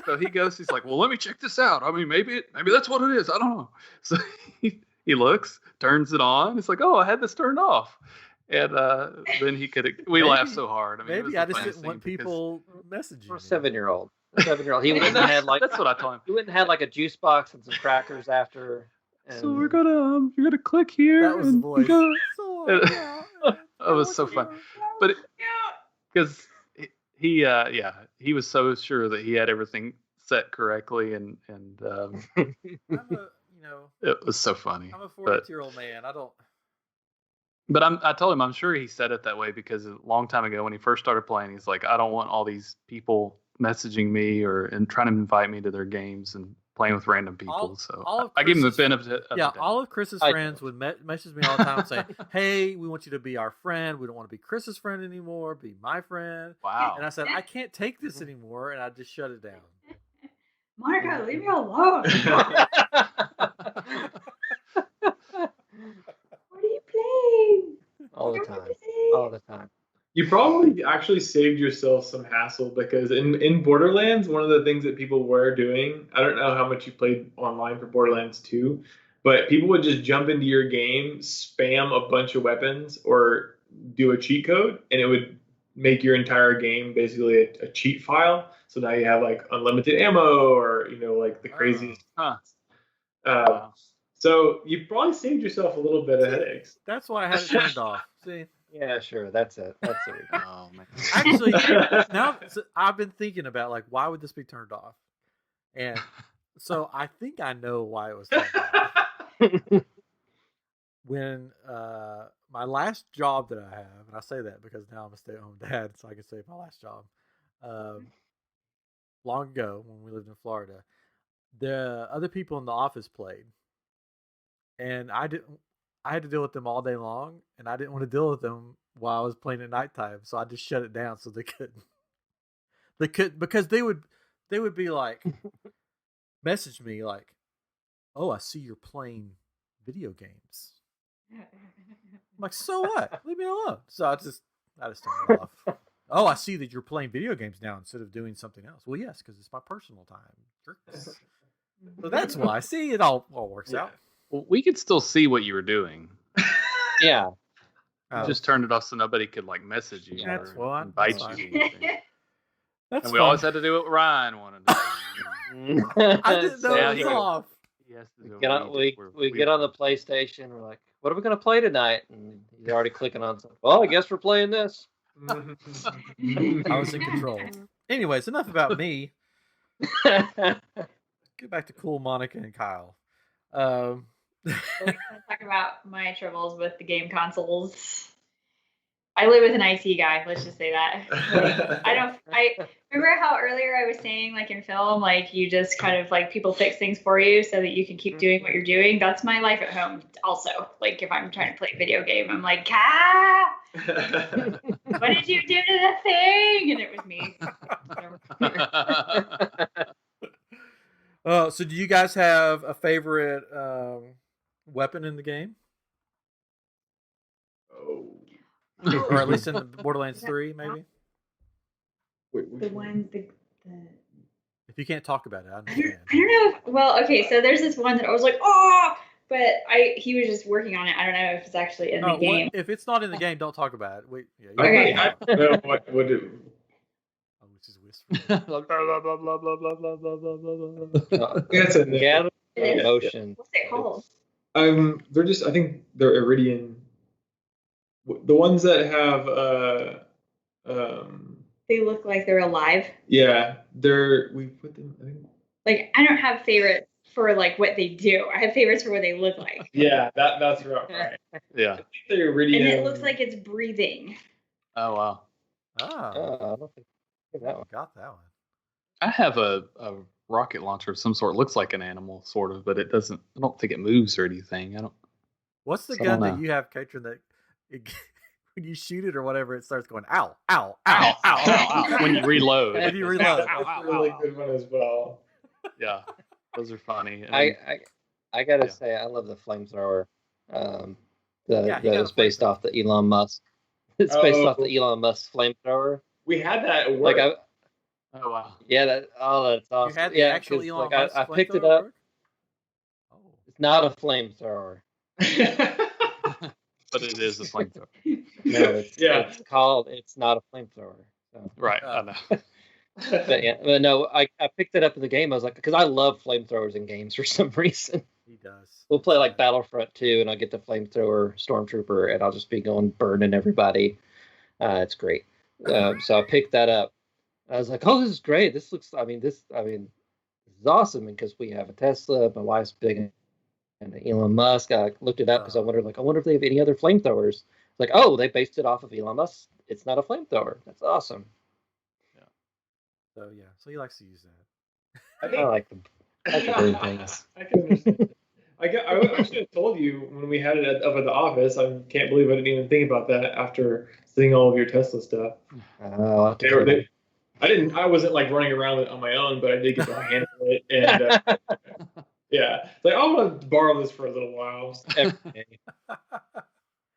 like, well, let me check this out. I mean, maybe that's what it is. I don't know. So he looks, turns it on. It's like, oh, I had this turned off. And then we laughed so hard. I mean, maybe I just didn't want people messaging. For a 7-year-old. He wouldn't have had that's what I told him. He wouldn't have had like a juice box and some crackers after. So you're gonna click here. That was the voice. It was so fun, but because he was so sure that he had everything set correctly, and it was so funny. I'm a 42-year-old man. I don't. But I told him I'm sure he said it that way because a long time ago when he first started playing, he's like, I don't want all these people messaging me and trying to invite me to their games and playing with random people. I gave him the benefit of the doubt. All of Chris's friends would message me all the time saying, hey, we want you to be our friend. We don't want to be Chris's friend anymore. Be my friend. Wow. And I said, I can't take this anymore. And I just shut it down. Monica, leave me alone. What are you playing? All the time. You probably actually saved yourself some hassle because in Borderlands, one of the things that people were doing, I don't know how much you played online for Borderlands 2, but people would just jump into your game, spam a bunch of weapons, or do a cheat code, and it would make your entire game basically a cheat file. So now you have like unlimited ammo or, like the craziest. So you probably saved yourself a little bit of headaches. That's why I had it turned off. See? Yeah, sure. That's it. Oh, man. Actually, now I've been thinking about like, why would this be turned off? And so I think I know why it was turned off. When my last job that I have, and I say that because now I'm a stay-at-home dad, so I can say my last job. Long ago, when we lived in Florida, the other people in the office played, and I had to deal with them all day long, and I didn't want to deal with them while I was playing at nighttime, so I just shut it down so they couldn't. They could, because they would be like, message me like, "Oh, I see you're playing video games." I'm like, so what? Leave me alone. So I just turned it off. Oh, I see that you're playing video games now instead of doing something else. Well, yes, because it's my personal time. So that's why. See, it all works out. Well, we could still see what you were doing. Yeah. Just turned it off so nobody could like message you or invite you. That's and we always had to do what Ryan wanted to do. I didn't know it was off. We get on the PlayStation. We're like, what are we going to play tonight? And he's already clicking on something. Well, I guess we're playing this. I was in control. Anyways, enough about me. Get back to cool Monica and Kyle. We're going to talk about my troubles with the game consoles. I live with an IT guy. Let's just say that. I remember how earlier I was saying, like in film, like you just kind of like people fix things for you so that you can keep doing what you're doing. That's my life at home. Also, like if I'm trying to play a video game, I'm like, what did you do to the thing? And it was me. So do you guys have a favorite weapon in the game? Or at least in the Borderlands 3, maybe? The ones, the... If you can't talk about it, I understand. I don't know. Well, okay, so there's this one that I was like, oh! But he was just working on it. I don't know if it's actually in the game. If it's not in the game, don't talk about it. Okay. I don't know what it... Oh, it's just whispering. That's a motion. What's it called? They're just, I think they're Iridian the ones that have They look like they're alive. yeah, we put them. I think, Like I don't have favorites for like what they do. I have favorites for what they look like. yeah, that's right. Yeah. I think they're iridium. And it looks like it's breathing. Oh wow. Oh, I don't think that one. got that one. I have a rocket launcher of some sort. It looks like an animal, sort of, but it doesn't. I don't think it moves or anything. I don't. What's the So I gun don't that know. you have, Katrin, that when you shoot it or whatever, it starts going ow, ow, ow, Ow, ow, ow, ow. when you reload. When you reload. That's a really good one as well. Yeah, those are funny. And I gotta Yeah. say I love the flamethrower. Yeah, he got That a is based flamethrower. off the Elon Musk. It's based off Oh. the Elon Musk flamethrower. We had that at work. Like oh wow. that's awesome. You had the Yeah, actual 'cause, Elon like, Musk I picked it flamethrower up. work? Oh. It's not a flamethrower. But it is a flamethrower. No, it's not a flamethrower. So. Right. Oh. I know. But no, I picked it up in the game. I was like, because I love flamethrowers in games for some reason. He does. We'll play like Battlefront 2, and I get the flamethrower stormtrooper, and I'll just be going burning everybody. It's great. So I picked that up. I was like, oh, this is great. This is awesome because we have a Tesla. My wife's big into Elon Musk. I looked it up because I wonder if they have any other flamethrowers. Like, oh, they based it off of Elon Musk. It's not a flamethrower. That's awesome. So yeah, so he likes to use that. I like them. I like the burn things. I can understand. I should have told you when we had it up at the office. I can't believe I didn't even think about that after seeing all of your Tesla stuff. Oh, I wasn't like running around with it on my own, but I did get to handle it. And yeah, it's like I want to borrow this for a little while.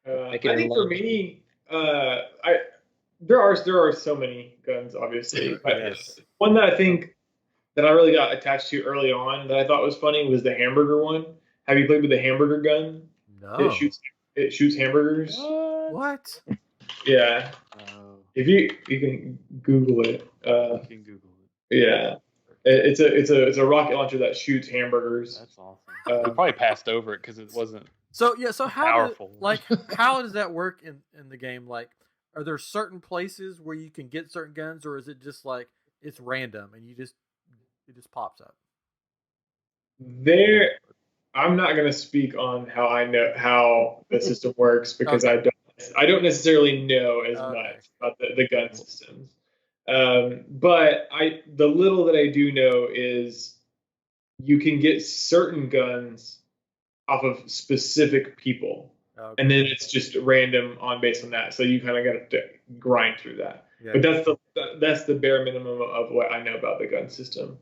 I think for me, there are so many guns, obviously. Yes. One that I think that I really got attached to early on that I thought was funny was the hamburger one. Have you played with the hamburger gun? No. It shoots hamburgers. What? Yeah. If you can Google it. You can Google it. Yeah. It's a rocket launcher that shoots hamburgers. That's awesome. We probably passed over it because it wasn't. So yeah, so how Powerful. how does that work in the game? Like, are there certain places where you can get certain guns, or is it just like it's random and it just pops up? I'm not going to speak on how I know how the system works because Okay. I don't necessarily know as much about the gun systems. But the little that I do know is you can get certain guns off of specific people. Okay. And then it's just random based on that. So you kind of got to grind through that. Yeah. But that's the bare minimum of what I know about the gun system.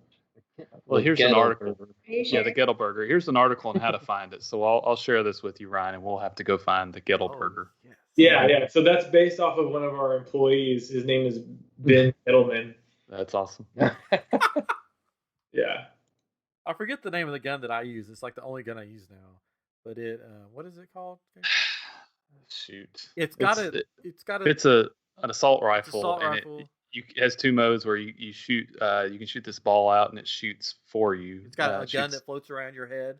Well, here's an article. Yeah, the Gettelberger. Here's an article on how to find it. So I'll share this with you, Ryan, and we'll have to go find the Gettelberger. Oh, yes. Yeah. So that's based off of one of our employees. His name is Ben Edelman. That's awesome. Yeah. I forget the name of the gun that I use. It's like the only gun I use now. But what is it called? Shoot. It's an assault rifle, assault and rifle. It has two modes where you shoot. You can shoot this ball out, and it shoots for you. It's got a gun that floats around your head.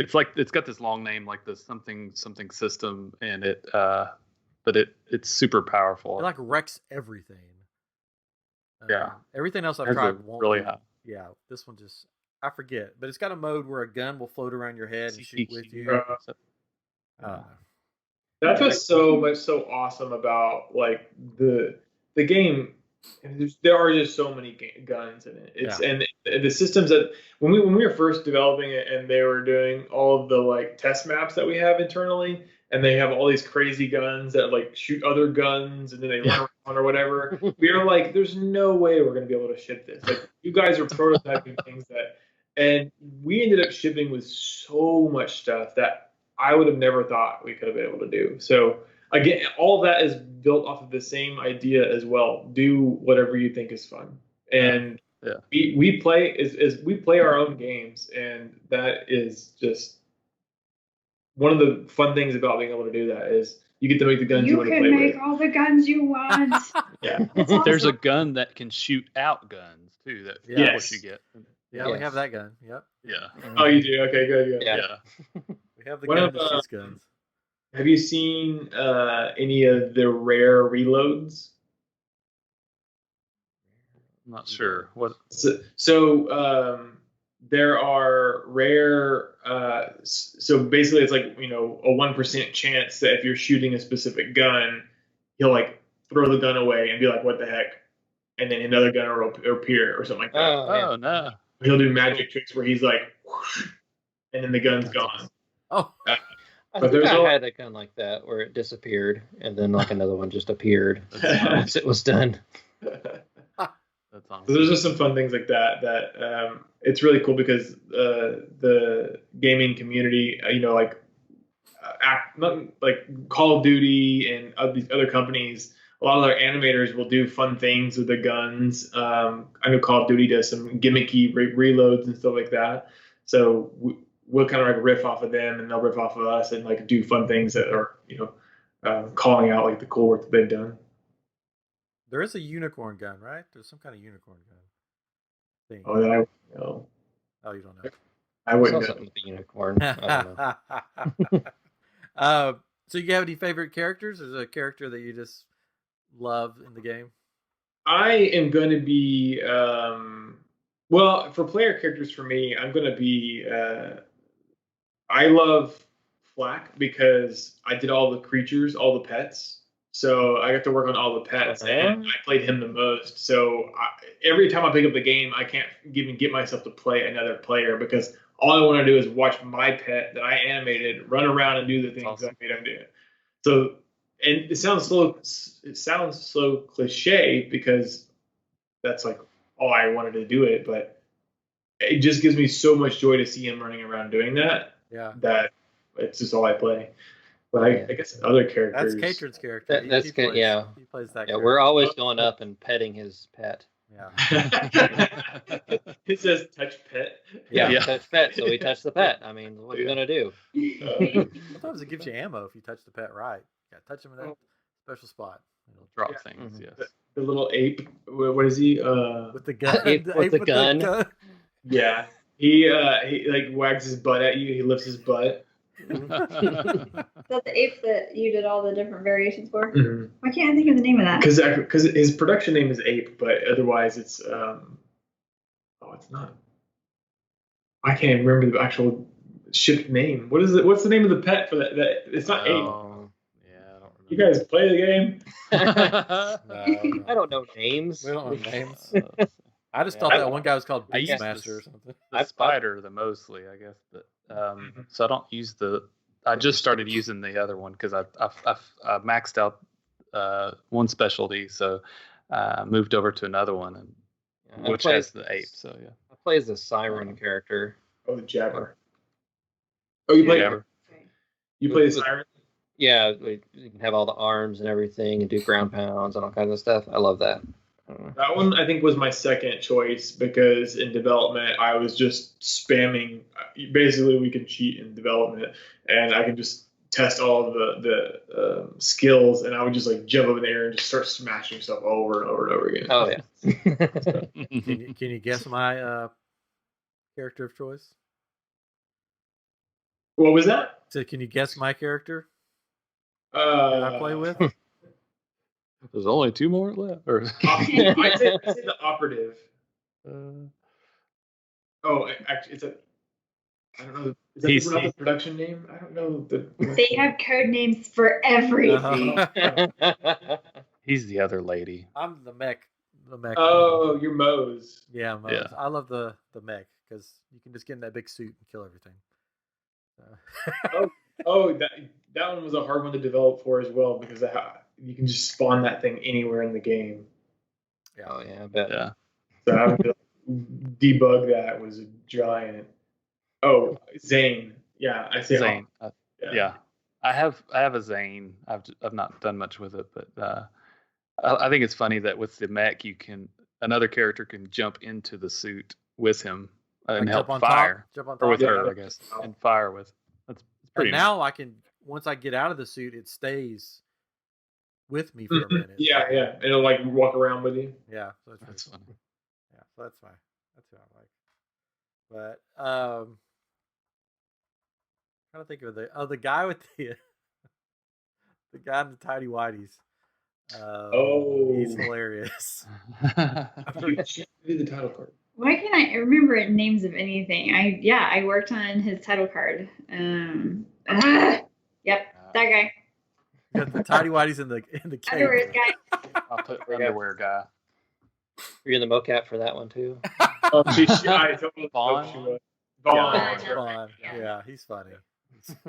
It's got this long name, like the something system, and it's super powerful. It like wrecks everything. Yeah. Everything else I've Has tried a won't. really work. high. Yeah, this one just I forget, but it's got a mode where a gun will float around your head and shoot with you. I don't know. That's what's so awesome about like the game. There are just so many guns in it. And the systems that when we were first developing it and they were doing all of the like test maps that we have internally, and they have all these crazy guns that like shoot other guns and then they run around or whatever. We were like, there's no way we're gonna be able to ship this. Like you guys are prototyping things and we ended up shipping with so much stuff that I would have never thought we could have been able to do. So again, all of that is built off of the same idea as well. Do whatever you think is fun. And we play our own games, and that is just one of the fun things about being able to do that is you get to make the guns you want to play with. You can make all the guns you want. Yeah. Awesome. There's a gun that can shoot out guns too. That Yes. you get. Yeah, we have that gun. Yep. Yeah. Oh, you do? Okay, good. Yeah. We have the One gun of, that shoots guns. Have you seen any of the rare reloads? I'm not sure what. So there are rare. So basically, it's like a 1% chance that if you're shooting a specific gun, he'll like throw the gun away and be like, "What the heck?" And then another gun will appear or something like that. Oh, yeah. Oh no! He'll do magic tricks where he's like, whoosh, and then the gun's That's gone. awesome. Oh, I But think there's I all- had a gun like that where it disappeared and then like another one just appeared That's once it was done. That's So awesome. there's just some fun things like that it's really cool because the gaming community, not like Call of Duty and these other companies, a lot of their animators will do fun things with their guns. I know Call of Duty does some gimmicky reloads and stuff like that. So we'll kind of like riff off of them, and they'll riff off of us, and like do fun things that are calling out like the cool work that they've done. there is a unicorn gun, right? There's some kind of unicorn gun thing. Oh, that I know. Oh, you don't know. I I saw wouldn't know. something with the unicorn. I don't know. So you have any favorite characters? Is there a character that you just love in the game? I am going to be well, for player characters for me, I'm going to be I love Flack because I did all the creatures, all the pets. So I got to work on all the pets, and I played him the most. So every time I pick up the game, I can't even get myself to play another player because all I want to do is watch my pet that I animated run around and do the things awesome. I made him do. So, and it sounds so cliche because that's like all I wanted to do it, but it just gives me so much joy to see him running around doing that. Yeah. That it's just all I play. But I guess other characters. That's Katrin's character. That's good. Yeah. He plays that. Yeah, character. we're always going up and petting his pet. Yeah. It says touch pet. Yeah, Yeah. touch pet, so we touch the pet. I mean, what are you gonna do? Sometimes it gives you ammo if you touch the pet right. Yeah, touch him in that special spot. It'll drop Yeah. things. Mhm. Yes. The little ape. What is he? With the gun. Ape with the gun. Yeah. He like wags his butt at you. He lifts his butt. Is that the ape that you did all the different variations for? Mm-hmm. Why can't I think of the name of that? Because his production name is Ape, but otherwise it's it's not. I can't even remember the actual ship name. What is it? What's the name of the pet for that? It's not Ape. Oh, yeah, I don't You guys play the game? remember. I don't know names. We don't know names. Uh, I just Yeah. thought that one guy was called I used Beastmaster this- or something. the spider the mostly, I guess. But so I don't use the. I just started using the other one because I maxed out one specialty, so moved over to another one, and I which play- has the ape. So yeah. I play as the siren character. Oh, the Jabber. Oh, you play. Jabber. You play the Siren. Yeah, you can have all the arms and everything and do ground pounds and all kinds of stuff. I love that. That one I think was my second choice because in development I was just spamming. Basically, we can cheat in development, and I can just test all of the skills, and I would just like jump up in the air and just start smashing stuff over and over and over again. Oh yeah. Can you guess my character of choice? What was that? So can you guess my character that I play with? There's only 2 more left. Or I'd say the operative. uh, Oh, actually, it's a. I don't know. Is that PC. not the production name? I don't know. They have code names for everything. he's the other lady. I'm the mech. The mech. Oh, you're Moe's. Yeah, Mose. Yeah. I love the mech because you can just get in that big suit and kill everything. Oh, that one was a hard one to develop for as well because you can just spawn that thing anywhere in the game. Oh yeah, I bet. Yeah. So having to debug that was a giant. Oh, Zane. Yeah, I say Zane. Yeah. I have a Zane. I've not done much with it, but I think it's funny that with the mech another character can jump into the suit with him and Like help jump on fire, top, jump on or top. with Yeah. her, I guess, and fire with. That's pretty. And now I can, once I get out of the suit, it stays with me for a minute. Yeah. And it'll like walk around with you. Yeah. So it's That's pretty funny. Yeah, so that's fine. That's what I like. But trying to think of the guy with the The guy in the tidy whities. He's hilarious. Do the title card. Why can't I remember names of anything? I worked on his title card. Yep, that guy. You got the tidy whities in the cave. Underwear guy. I'll put underwear guy. You're in the mocap for that one too. Oh, I totally Vaughn? Vaughn. Yeah, he's funny.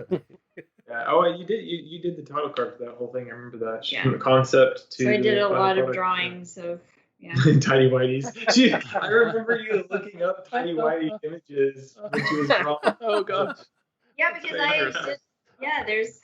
Yeah. Oh, you did the title card for that whole thing. I remember that. Yeah. From the concept to. So I did a lot of product. drawings of Tiny Whitey's. I remember you looking up Tiny Whitey images when she was drawing. Oh gosh. Yeah, because there's.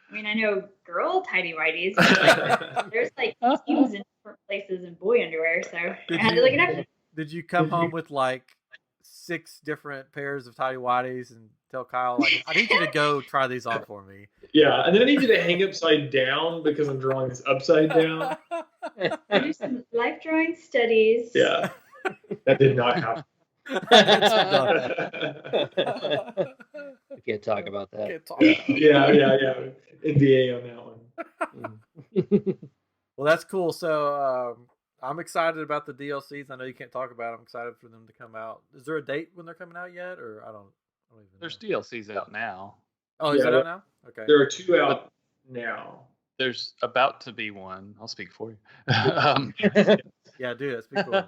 I mean, I know girl tidy whities, but like, there's like teams in different places in boy underwear, so I had to look it up. Did you come home with like 6 different pairs of tidy whities and tell Kyle, like, I need you to go try these on for me? Yeah, and then I need you to hang upside down because I'm drawing this upside down. I do some life drawing studies. Yeah, that did not happen. We can't talk about that. Yeah. NDA on that one. Well, that's cool. So I'm excited about the DLCs. I know you can't talk about them. I'm excited for them to come out. Is there a date when they're coming out yet? Or I don't even know. There's DLCs out now. Oh, is it out now? Okay. There are 2 out now. There's about to be one. I'll speak for you. Yeah, dude, that's pretty cool.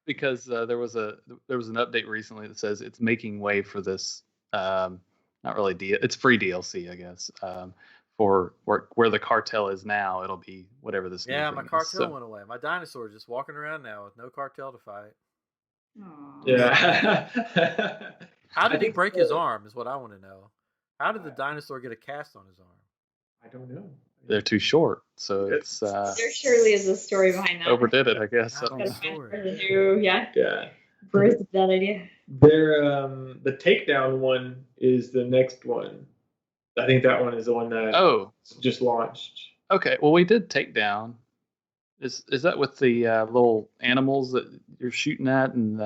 Because there was an update recently that says it's making way for this. Not really it's free DLC, I guess. For where the cartel is now, it'll be whatever this. Yeah, new my thing is. cartel went away. My dinosaur is just walking around now with no cartel to fight. Aww. Yeah. How did he break his arm? Is what I want to know. How did the dinosaur get a cast on his arm? I don't know. They're too short, so it's. There surely is a story behind that. Overdid it, I guess. I don't Gotta know. find the new, Yeah. birth of that idea. The takedown one is the next one. I think that one is the one that just launched. Okay. Well, we did Takedown. Is that with the little animals that you're shooting at? And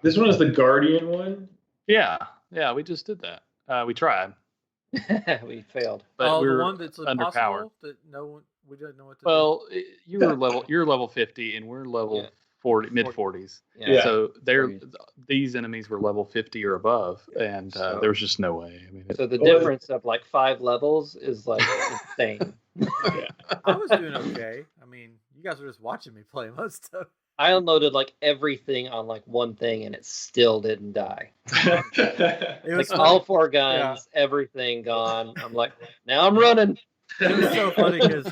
this one is the Guardian one. Yeah, we just did that. We tried. We failed. But we the were one that's underpowered. impossible that we didn't know what to do. Well, you're level 50 and we're level 40, mid 40s. Yeah. So these enemies were level 50 or above, and there was just no way. I mean, So the difference of like 5 levels is like insane. I was doing okay. I mean, you guys were just watching me play most of it. I unloaded like everything on like one thing and it still didn't die. It was Like funny. all 4 guns, everything gone. I'm like, now I'm running. It was so funny because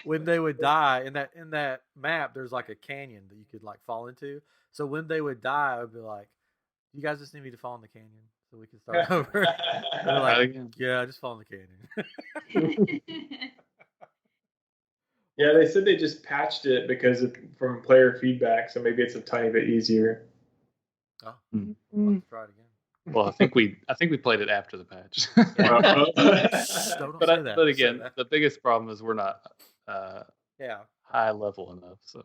when they would die in that map, there's like a canyon that you could like fall into. So when they would die, I would be like, "You guys just need me to fall in the canyon so we can start over." And they're like, "Yeah, just fall in the canyon." Yeah, they said they just patched it from player feedback, so maybe it's a tiny bit easier. Oh, I'll have to try it again. well, I think we played it after the patch. Don't say that. But again, the biggest problem is we're not Yeah, high level enough. So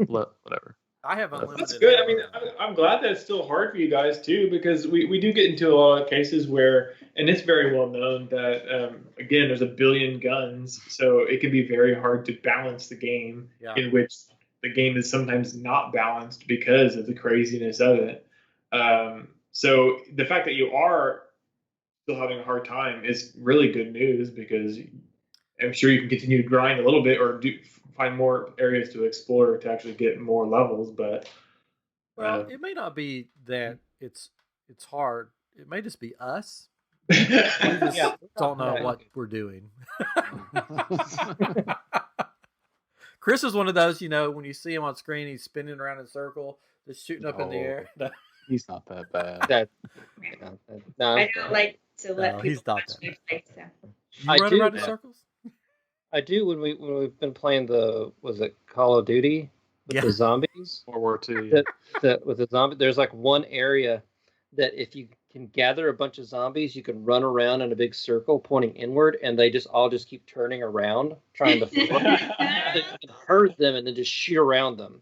whatever. I have unlimited. That's good. I ammo mean, now. I'm glad that it's still hard for you guys too, because we do get into a lot of cases where, and it's very well known that again, there's a billion guns, so it can be very hard to balance the game. Yeah. In which the game is sometimes not balanced because of the craziness of it. So the fact that you are still having a hard time is really good news, because I'm sure you can continue to grind a little bit or find more areas to explore to actually get more levels. But Well, it may not be that it's hard. It may just be us. We just don't know what we're doing. Chris is one of those, when you see him on screen, he's spinning around in a circle, just shooting up in the air. He's not that bad. No, I don't like to let No, people he's not watch me play. So. You I run do around in that. circles? I do when we've been playing was it Call of Duty with the zombies? World War II. With the zombie, there's like one area that if you can gather a bunch of zombies, you can run around in a big circle pointing inward, and they just keep turning around trying to hurt them, and then just shoot around them.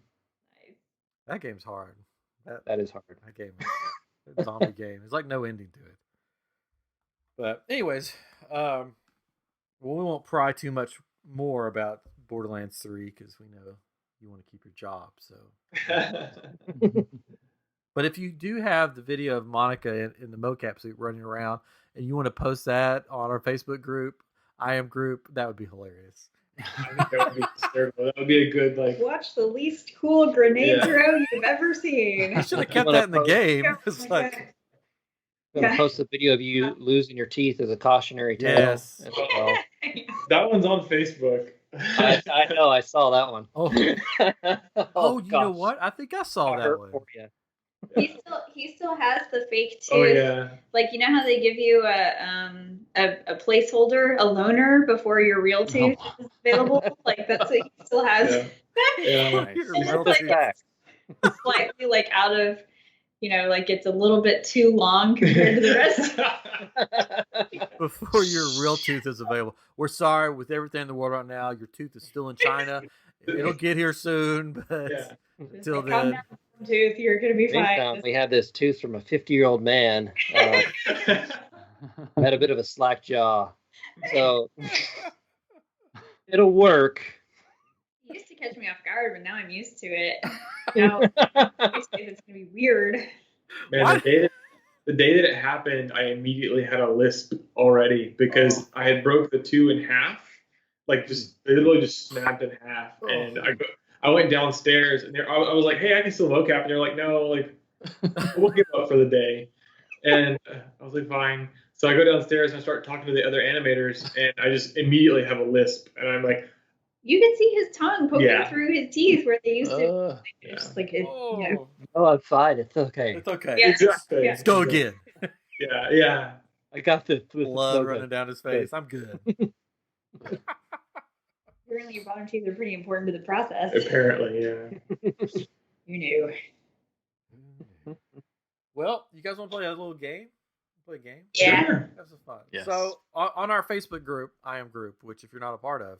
That game's hard. That is hard. That game, that zombie game. There's like no ending to it. But anyways, Well, we won't pry too much more about Borderlands 3 because we know you want to keep your job. So, but if you do have the video of Monica in the mocap suit running around, and you want to post that on our Facebook group, group, that would be hilarious. I think that would be hysterical. That would be a good Watch the least cool grenade throw you've ever seen. I should have kept that in the game. It's like. I'm gonna post a video of you losing your teeth as a cautionary tale. Yes. As well. That one's on Facebook. I know. I saw that one. Oh, you know what? I think I saw that one. He still has the fake tooth. Oh yeah. Like, you know how they give you a placeholder, a loaner before your real tooth is available? Like, that's what he still has. Yeah. Slightly like out of, like it's a little bit too long compared to the rest. Before your real tooth is available. We're sorry, with everything in the world right now, your tooth is still in China. It'll get here soon, but until then. Tooth, you're gonna be fine. We had this tooth from a 50-year-old man. Had a bit of a slack jaw, so it'll work. It used to catch me off guard, but now I'm used to it. Now it's gonna be weird. Man, the day that it happened, I immediately had a lisp already because I had broke the 2 in half, like just literally just snapped in half, and I went downstairs and I was like, "Hey, I can still mocap," and they're like, "No, like we'll give up for the day," and I was like, "Fine." So I go downstairs and I start talking to the other animators, and I just immediately have a lisp, and I'm like. You can see his tongue poking through his teeth where they used to. Just like it, Oh, I'm fine. It's okay. It's okay. Yeah. Exactly. Let's go again. Yeah. I got the blood running down his face. I'm good. Apparently, your bottom teeth are pretty important to the process. Apparently, yeah. You knew. Well, you guys want to play a little game? Play a game? Yeah. Sure. Have some fun. Yes. So, on our Facebook group, I Am Group, which if you're not a part of,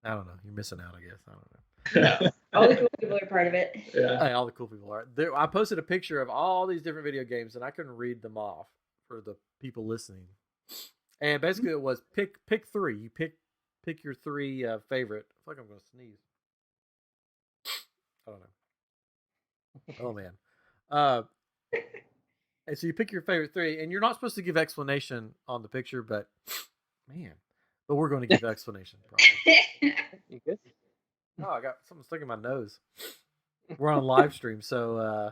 I don't know. You're missing out, I guess. I don't know. All the cool people are part of it. Yeah. Hey, all the cool people are there. I posted a picture of all these different video games, and I couldn't read them off for the people listening. And basically, it was pick 3. You pick your 3 favorite. I feel like I'm going to sneeze. I don't know. Oh man. And so you pick your favorite 3, and you're not supposed to give explanation on the picture, but man. But we're going to give explanation. Probably. You good? Oh, I got something stuck in my nose. We're on a live stream, so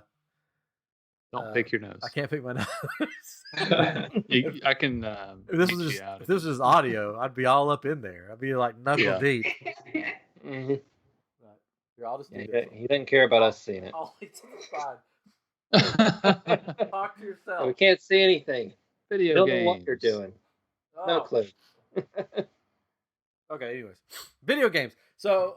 don't pick your nose. I can't pick my nose. I can. If this was just audio, I'd be all up in there. I'd be like knuckle deep. Mm-hmm. Here, I'll just do He doesn't care about us seeing it. Oh, it's on the side. Talk to yourself. We can't see anything. Video Don't games. know what you're doing. No clue. Okay, anyways. Video games. So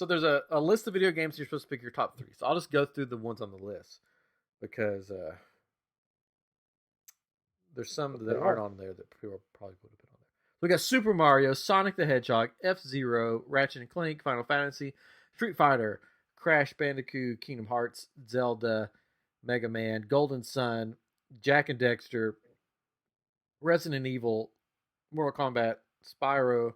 there's a list of video games you're supposed to pick your top 3. So I'll just go through the ones on the list because there's some that aren't on there that people probably would have been on there. We got Super Mario, Sonic the Hedgehog, F-Zero, Ratchet and Clank, Final Fantasy, Street Fighter, Crash Bandicoot, Kingdom Hearts, Zelda, Mega Man, Golden Sun, Jak and Daxter, Resident Evil, Mortal Kombat, Spyro,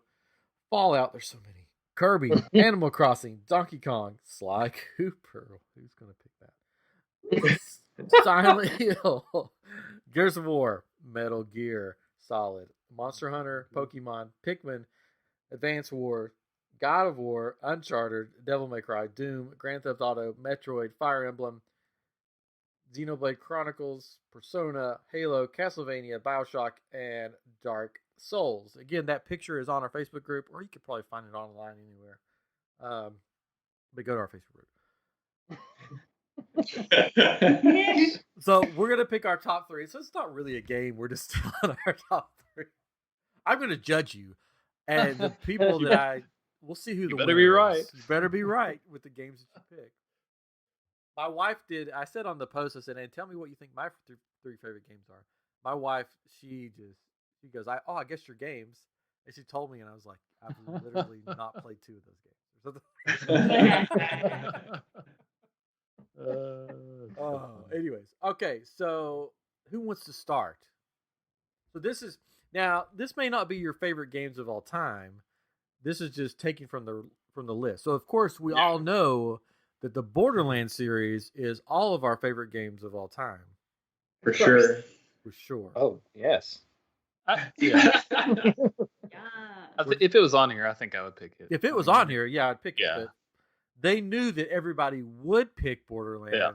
Fallout. There's so many. Kirby, Animal Crossing, Donkey Kong, Sly Cooper. Who's gonna pick that? Silent Hill, Gears of War, Metal Gear Solid, Monster Hunter, Pokemon, Pikmin, Advance War, God of War, Uncharted, Devil May Cry, Doom, Grand Theft Auto, Metroid, Fire Emblem, Xenoblade Chronicles, Persona, Halo, Castlevania, BioShock, and Dark Souls. Again, that picture is on our Facebook group, or you could probably find it online anywhere. But go to our Facebook group. So we're going to pick our top 3. So it's not really a game. We're just telling our top 3. I'm going to judge you. And the people we'll see who the winner better be right. is. You better be right with the games that you pick. My wife did. I said on the post, I said, "And tell me what you think my 3 favorite games are." My wife, she goes, "I guess your games," and she told me, and I was like, "I've literally not played 2 of those games." Anyways, okay. So who wants to start? So this Now, this may not be your favorite games of all time. This is just taken from the list. So, of course, we all know that the Borderlands series is all of our favorite games of all time. For sure. For sure. Oh, yes. Yeah. Yeah. If it was on here, I think I would pick it. If it was on here, yeah, I'd pick it. Yeah. But they knew that everybody would pick Borderlands. Yeah.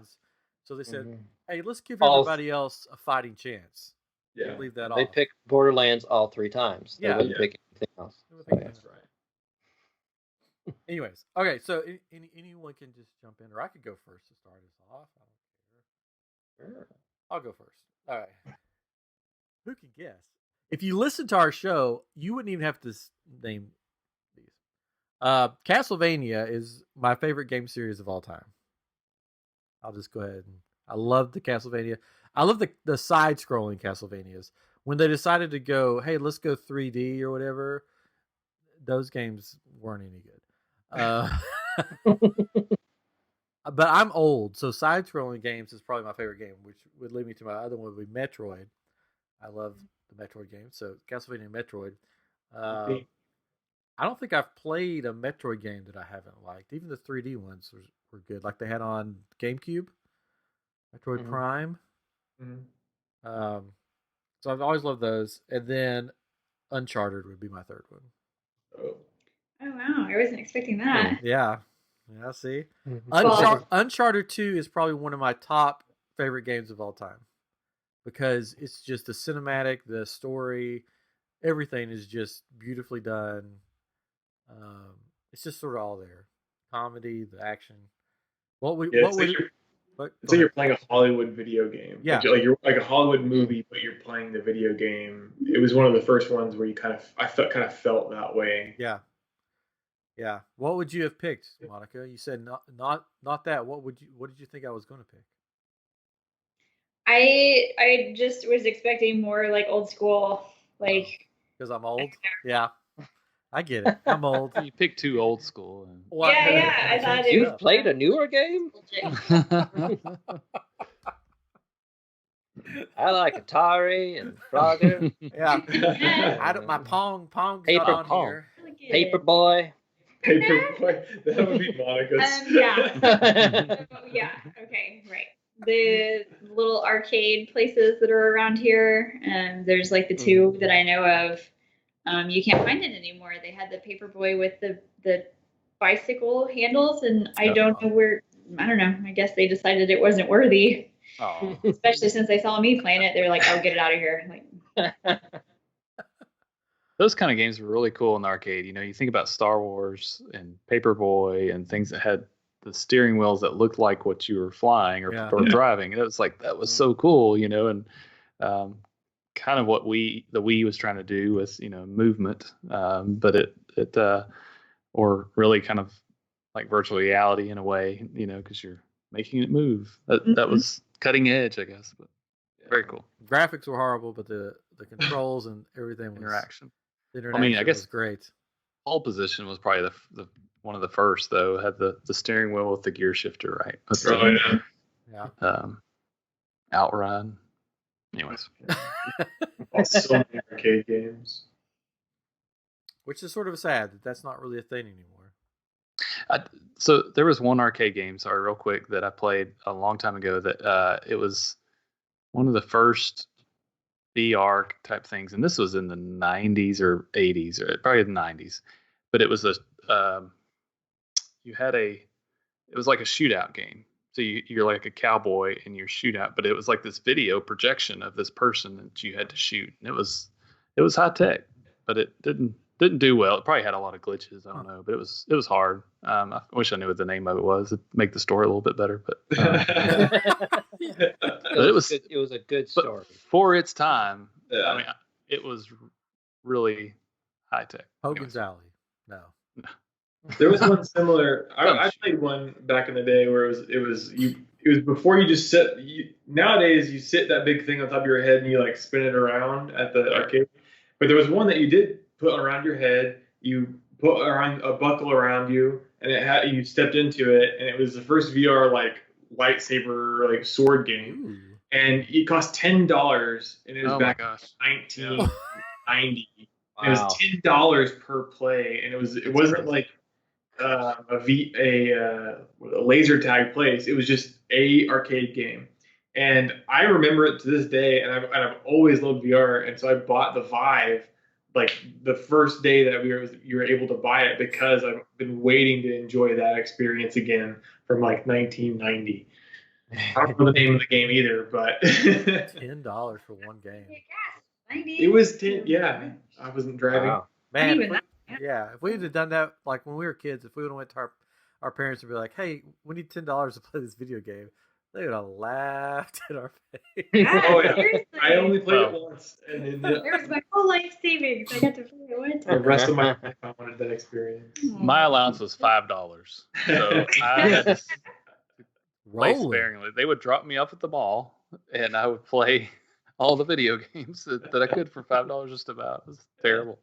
So they said, Mhm. hey, let's give All- everybody else a fighting chance. Yeah. Leave that They off. picked Borderlands all 3 times. They Yeah. wouldn't pick anything else. They would So, pick yeah. That's right. Anyways, okay, so anyone can just jump in, or I could go first to start us off. I don't care. Sure. I'll go first. All right. Who can guess? If you listen to our show, you wouldn't even have to name these. Castlevania is my favorite game series of all time. I'll just go ahead and I love the Castlevania. I love the side-scrolling Castlevanias. When they decided to go, hey, let's go 3D or whatever, those games weren't any good. But I'm old, so side-scrolling games is probably my favorite game, which would lead me to my other one would be Metroid. I love the Metroid games, so Castlevania and Metroid. I don't think I've played a Metroid game that I haven't liked. Even the 3D ones were good, like they had on GameCube, Metroid Mhm. Prime. Mhm. So I've always loved those, and then Uncharted would be my third one. Oh. Oh wow, I wasn't expecting that. Yeah, see, Mhm. Uncharted 2 is probably one of my top favorite games of all time because it's just the cinematic, the story, everything is just beautifully done. It's just sort of all there, comedy, the action. It's like you're playing a Hollywood video game. Yeah. Like you're like a Hollywood movie, but you're playing the video game. It was one of the first ones where I felt that way. Yeah. What would you have picked, Monica? You said not that. What did you think I was going to pick? I just was expecting more like old school, like Because I'm old. Yeah, I get it. I'm old. You picked too old school. And... Yeah, I thought it You've was played a newer game? I like Atari and Frogger. Yeah. My Pong's Paper not on Pong. here. Paperboy. Paperboy. That would be Monica's. Yeah. Okay. Right. The little arcade places that are around here. There's like the two that I know of. You can't find it anymore. They had the Paperboy with the bicycle handles, and I don't know where. I don't know. I guess they decided it wasn't worthy. Oh. Especially since they saw me playing it, they're like, "Oh, get it out of here!" Like, Those kind of games were really cool in the arcade. You know, you think about Star Wars and Paperboy and things that had the steering wheels that looked like what you were flying or driving. It was like, that was so cool, you know, and kind of what the Wii was trying to do with, you know, movement, but it or really kind of like virtual reality in a way, you know, because you're making it move. That was cutting edge, I guess, but very cool. Graphics were horrible, but the controls and everything was Interaction. The interaction I guess was great. Pole Position was probably the one of the first, though. It had the steering wheel with the gear shifter, right? Yeah. Outrun. Anyways. So many arcade games. Which is sort of sad that that's not really a thing anymore. So there was one arcade game, sorry, real quick, that I played a long time ago that it was one of the first VR type things, and this was in the 90s or 80s, or probably the 90s. But it was it was like a shootout game. So you're like a cowboy in your shootout, but it was like this video projection of this person that you had to shoot. And it was high tech, but it didn't do well. It probably had a lot of glitches. I don't know, but it was hard. I wish I knew what the name of it was. It'd make the story a little bit better, but It was a good story for its time. I mean, it was really high tech. Hogan's Alley. No. There was one similar. I played one back in the day where it was before you just sit. Nowadays you sit that big thing on top of your head and you like spin it around at the arcade. But there was one that you did put around your head. You put around a buckle around you, and you stepped into it, and it was the first VR like lightsaber like sword game. Ooh. And it cost $10, and it was back in $9.90. Wow. It was $10 per play, and it wasn't like a laser tag place. It was just a arcade game, and I remember it to this day. And I've always loved VR, and so I bought the Vive like the first day that you were able to buy it, because I've been waiting to enjoy that experience again from like 1990. I don't know the name of the game either, but $10 for one game. it was 10. Yeah, I wasn't driving. Wow. Man, if we had done that like when we were kids, if we would have went to our parents and be like, "Hey, we need $10 to play this video game," they would have laughed at our face. Oh yeah, I only played it once, and then There's my whole life savings. I got to play it one the time. rest of my life I wanted that experience. My allowance was $5, so I had to play Rolling. sparingly. They would drop me off at the mall, and I would play all the video games that I could for $5 just about. It was terrible.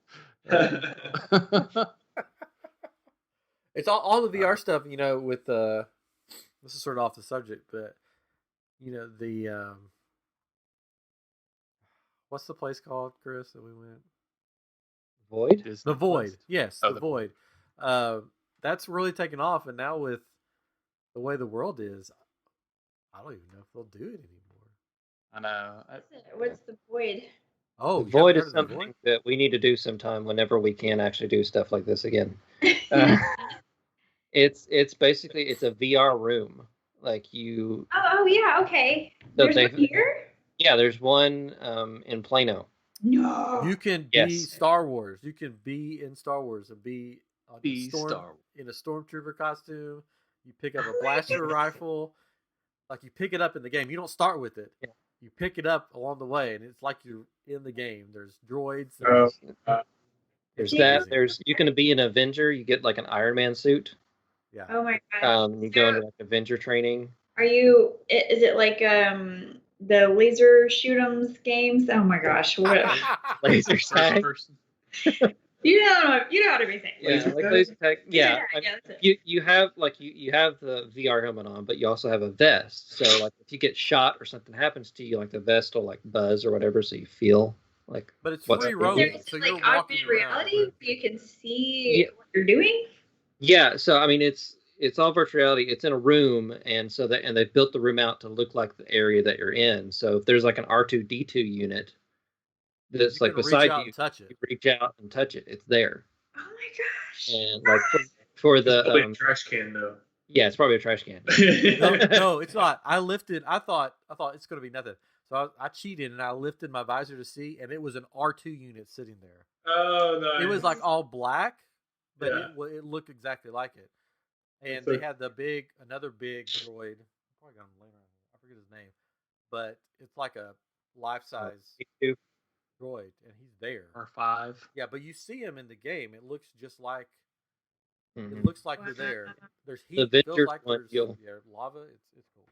It's all the VR stuff, you know, with this is sort of off the subject, but you know, the what's the place called, Chris, that we went? Void? The Void. Yes, Oh, the Void. That's really taken off, and now with the way the world is, I don't even know if they'll do it anymore. I know. What's the Void? Oh, The Void you is haven't heard of something that we need to do sometime whenever we can actually do stuff like this again. It's basically it's a VR room. Like you. Oh yeah, okay. So There's one here? Yeah, there's one in Plano. No. You can be Yes. Star Wars. You can be in Star Wars and be on Be storm, Star Wars. in a stormtrooper costume. You pick up a blaster rifle. Like you pick it up in the game. You don't start with it. Yeah. You pick it up along the way, and it's like you're in the game. There's droids. Oh, There's It's that. amazing. There's you can be an Avenger. You get like an Iron Man suit. Yeah. Oh my gosh. You go into like Avenger training. Is it like the laser shoot 'ems games? Oh my gosh. What Laser First tag. person. you know what I mean saying. Yeah, Laser like tag? laser tag. Yeah, that's it. you have like you have the VR helmet on, but you also have a vest. So like if you get shot or something happens to you, like the vest will like buzz or whatever, so you feel like. But it's What's free up? roaming, There's so like you're walking augmented around. reality where you can see Yeah. what you're doing. Yeah, so I mean it's all virtual reality. It's in a room, and they built the room out to look like the area that you're in. So if there's like an R2D2 unit that's You like can reach beside out you, and touch you it. reach out and touch it. It's there. Oh my gosh. And like for It's probably the a trash can though. yeah, it's probably a trash can. No, it's not. I lifted. I thought it's going to be nothing. So I cheated and I lifted my visor to see, and it was an R2 unit sitting there. Oh no! It was like all black, but Yeah. it looked exactly like it. And So- they had another big droid. I probably got him later. I forget his name, but it's like a life-size droid, and he's there. R5. Yeah, but you see him in the game. It looks just like Mhm. it looks like they're there. There's heat. The It feels Avengers like one, there's you'll- lava. It's cool.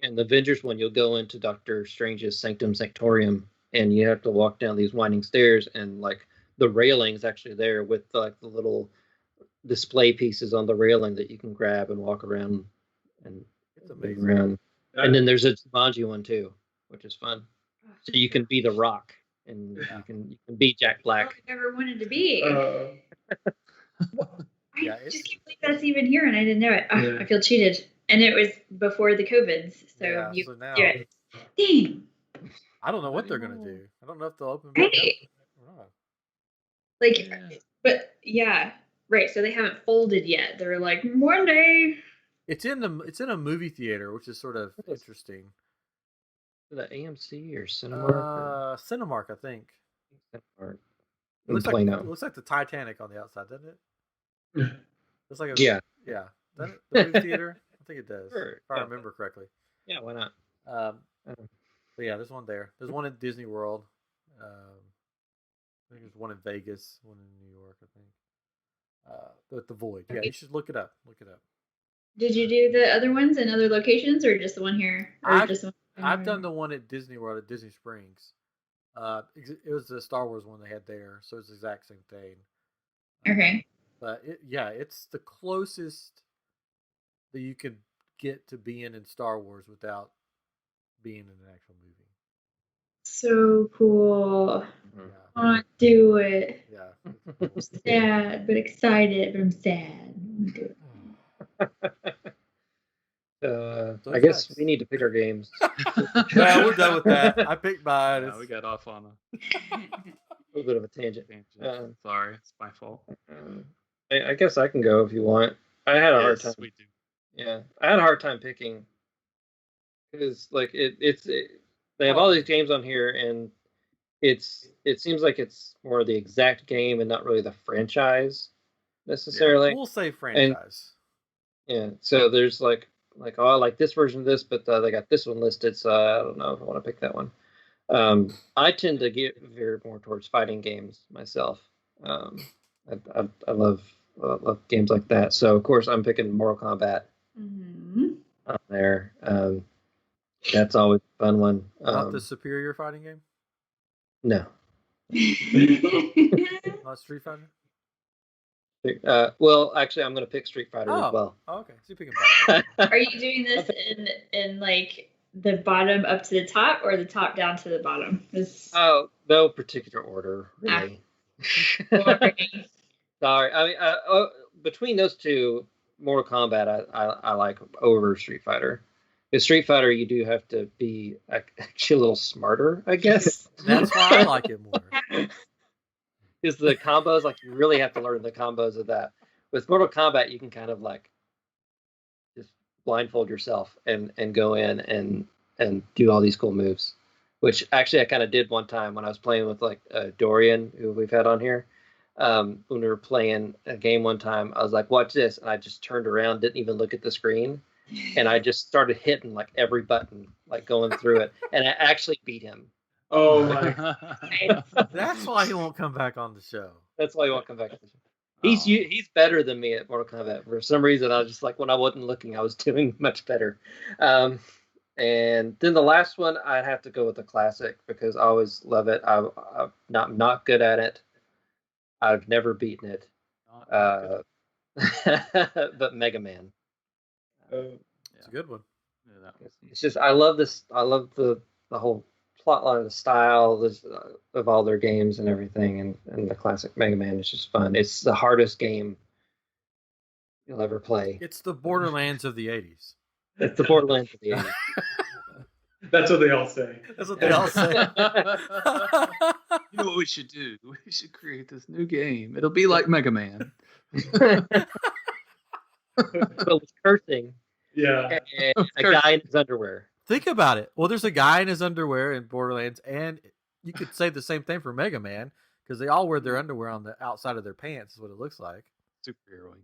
And the Avengers one, you'll go into Doctor Strange's Sanctum Sanctorium, and you have to walk down these winding stairs, and like the railing's actually there with like the little display pieces on the railing that you can grab and walk around and It's move amazing. around. And then there's a Jumanji one too, which is fun. So you can be the Rock, and Yeah. you can be Jack Black. I never wanted to be. Yeah, I it's- just can't believe that's even here, and I didn't know it. Oh, Yeah. I feel cheated, and it was before the COVIDs, so Yeah, you so now do it. Dang, I don't know what they're gonna do. I don't know if they'll open back right? up or not. Like, Yeah. but yeah, right. So they haven't folded yet. They're like one day. It's in a movie theater, which is sort of interesting. The AMC or Cinemark Cinemark, I think. or Cinemark It in looks Plano. like the Titanic on the outside, doesn't it? Looks like Yeah. yeah. Doesn't it? The movie theater. I think it does, Sure, if I yeah. remember correctly. Yeah, why not? But yeah, there's one there. There's one in Disney World. I think there's one in Vegas, one in New York, I think. The Void. Yeah, you should look it up. Look it up. Did you do the other ones in other locations, or just the one here? Or I've- just the one I've done the one at Disney World at Disney Springs. It was the Star Wars one they had there, so it's the exact same thing. Okay. But it's the closest that you could get to being in Star Wars without being in an actual movie. so cool. Yeah. I want to do it. Yeah. I'm sad, but excited, but I'm sad. I wanna do it. I guess we need to pick our games. Yeah, we're done with that. I picked mine. Yeah, we got off on A little bit of a tangent. Sorry, it's my fault. I guess I can go if you want. I had a hard time. We do. Yeah, I had a hard time picking because like they have all these games on here, and it seems like it's more the exact game and not really the franchise necessarily. We'll say franchise. Yeah, so there's like oh, I like this version of this, but they got this one listed, so I don't know if I want to pick that one. I tend to get veer more towards fighting games myself. I love games like that. So of course I'm picking Mortal Kombat on there. That's always a fun one. Not the superior fighting game? No. Not Street Fighter? Well, actually, I'm going to pick Street Fighter as well. Oh, okay. So you pick a Are you doing this in like the bottom up to the top or the top down to the bottom? Oh, no particular order, really. Sorry. I mean, between those two, Mortal Kombat, I like over Street Fighter. Because Street Fighter, you do have to be actually a little smarter, I guess. That's why I like it more. Because the combos, like, you really have to learn the combos of that. With Mortal Kombat, you can kind of like just blindfold yourself and go in and do all these cool moves. Which actually I kind of did one time when I was playing with like Dorian, who we've had on here. When we were playing a game one time, I was like, watch this. And I just turned around, didn't even look at the screen. And I just started hitting like every button, like going through it. And I actually beat him. Oh my! That's why he won't come back on the show. That's why he won't come back on the show. He's better than me at Mortal Kombat. For some reason, I was just like, when I wasn't looking, I was doing much better. And then the last one, I'd have to go with the classic because I always love it. I'm not good at it. I've never beaten it. But Mega Man. It's a good one. It's just I love this. I love the whole plot line, the style of all their games and everything, and the classic Mega Man is just fun. It's the hardest game you'll ever play. It's the Borderlands of the 80s. It's the Borderlands of the 80s. That's what they all say. That's what they all say. You know what we should do? We should create this new game. It'll be like Mega Man. But with cursing. Yeah. And a guy in his underwear. Think about it. Well, there's a guy in his underwear in Borderlands, and you could say the same thing for Mega Man because they all wear their underwear on the outside of their pants. Is what it looks like. Superhero.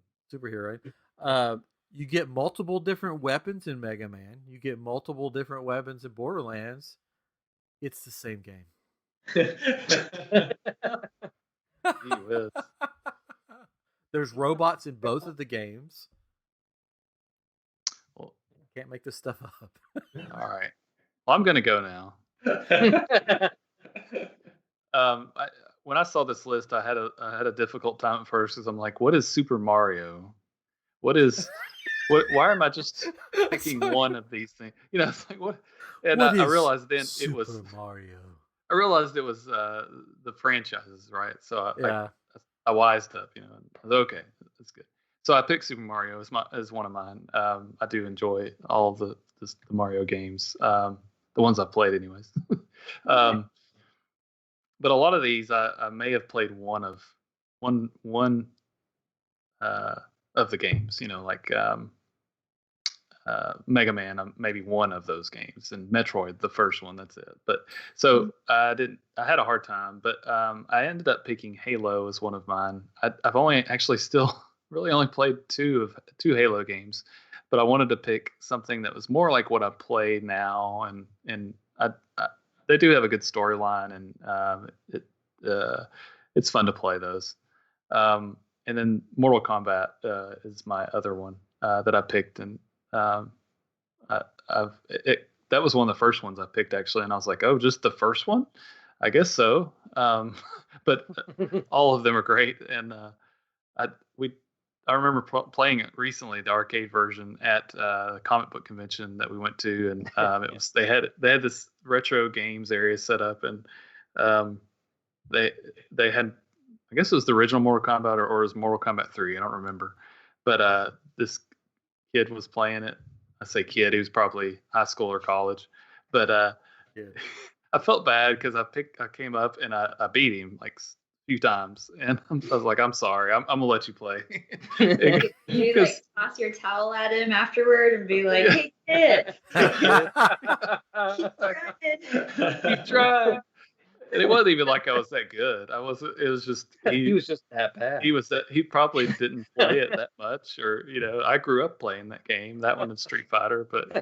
You get multiple different weapons in Mega Man. You get multiple different weapons in Borderlands. It's the same game. There's robots in both of the games. Well, can't make this stuff up. All right. Well, I'm going to go now. When I saw this list, I had a difficult time at first because I'm like, what is Super Mario? Why am I just picking one of these things? You know, it's like what? And what I realized then Super it was Mario. I realized it was the franchises, right? So I wised up, you know. I was, okay, that's good. So I picked Super Mario as one of mine. I do enjoy all of the Mario games, the ones I've played, anyways. But a lot of these I may have played one of the games, you know, like Mega Man, maybe one of those games, and Metroid, the first one. That's it. But so I had a hard time, but I ended up picking Halo as one of mine. I've only actually still really only played two Halo games, but I wanted to pick something that was more like what I play now, and they do have a good storyline, and it's fun to play those. And then Mortal Kombat is my other one that I picked, and that was one of the first ones I picked actually, and I was like, oh, just the first one? I guess so. But all of them are great, and I remember playing it recently, the arcade version at the comic book convention that we went to, and it was they had this retro games area set up, and they had, I guess it was the original Mortal Kombat or it was Mortal Kombat 3, I don't remember, but this kid was playing it. I say kid, he was probably high school or college, but I felt bad because I came up and I beat him like few times, and I was like, I'm sorry, I'm gonna let you play. You like toss your towel at him afterward and be like, hey kid, he tried. And it wasn't even like I was that good. It was just he was just that bad. He probably didn't play it that much, or I grew up playing that game, that one in Street Fighter, but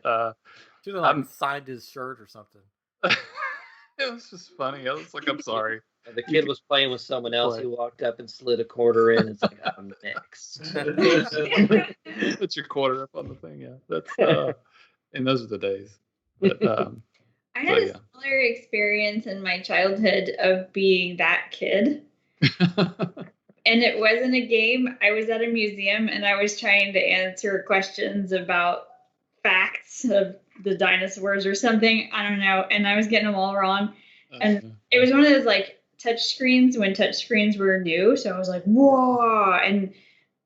should have like signed his shirt or something. It was just funny. I was like, I'm sorry. And the kid was playing with someone else. He walked up and slid a quarter in. It's like, I'm next. Put your quarter up on the thing. Yeah, that's and those are the days. But, I had a similar experience in my childhood of being that kid. And it wasn't a game. I was at a museum and I was trying to answer questions about facts of the dinosaurs or something. I don't know. And I was getting them all wrong. And it was one of those like touch screens when touch screens were new. So I was like, whoa. And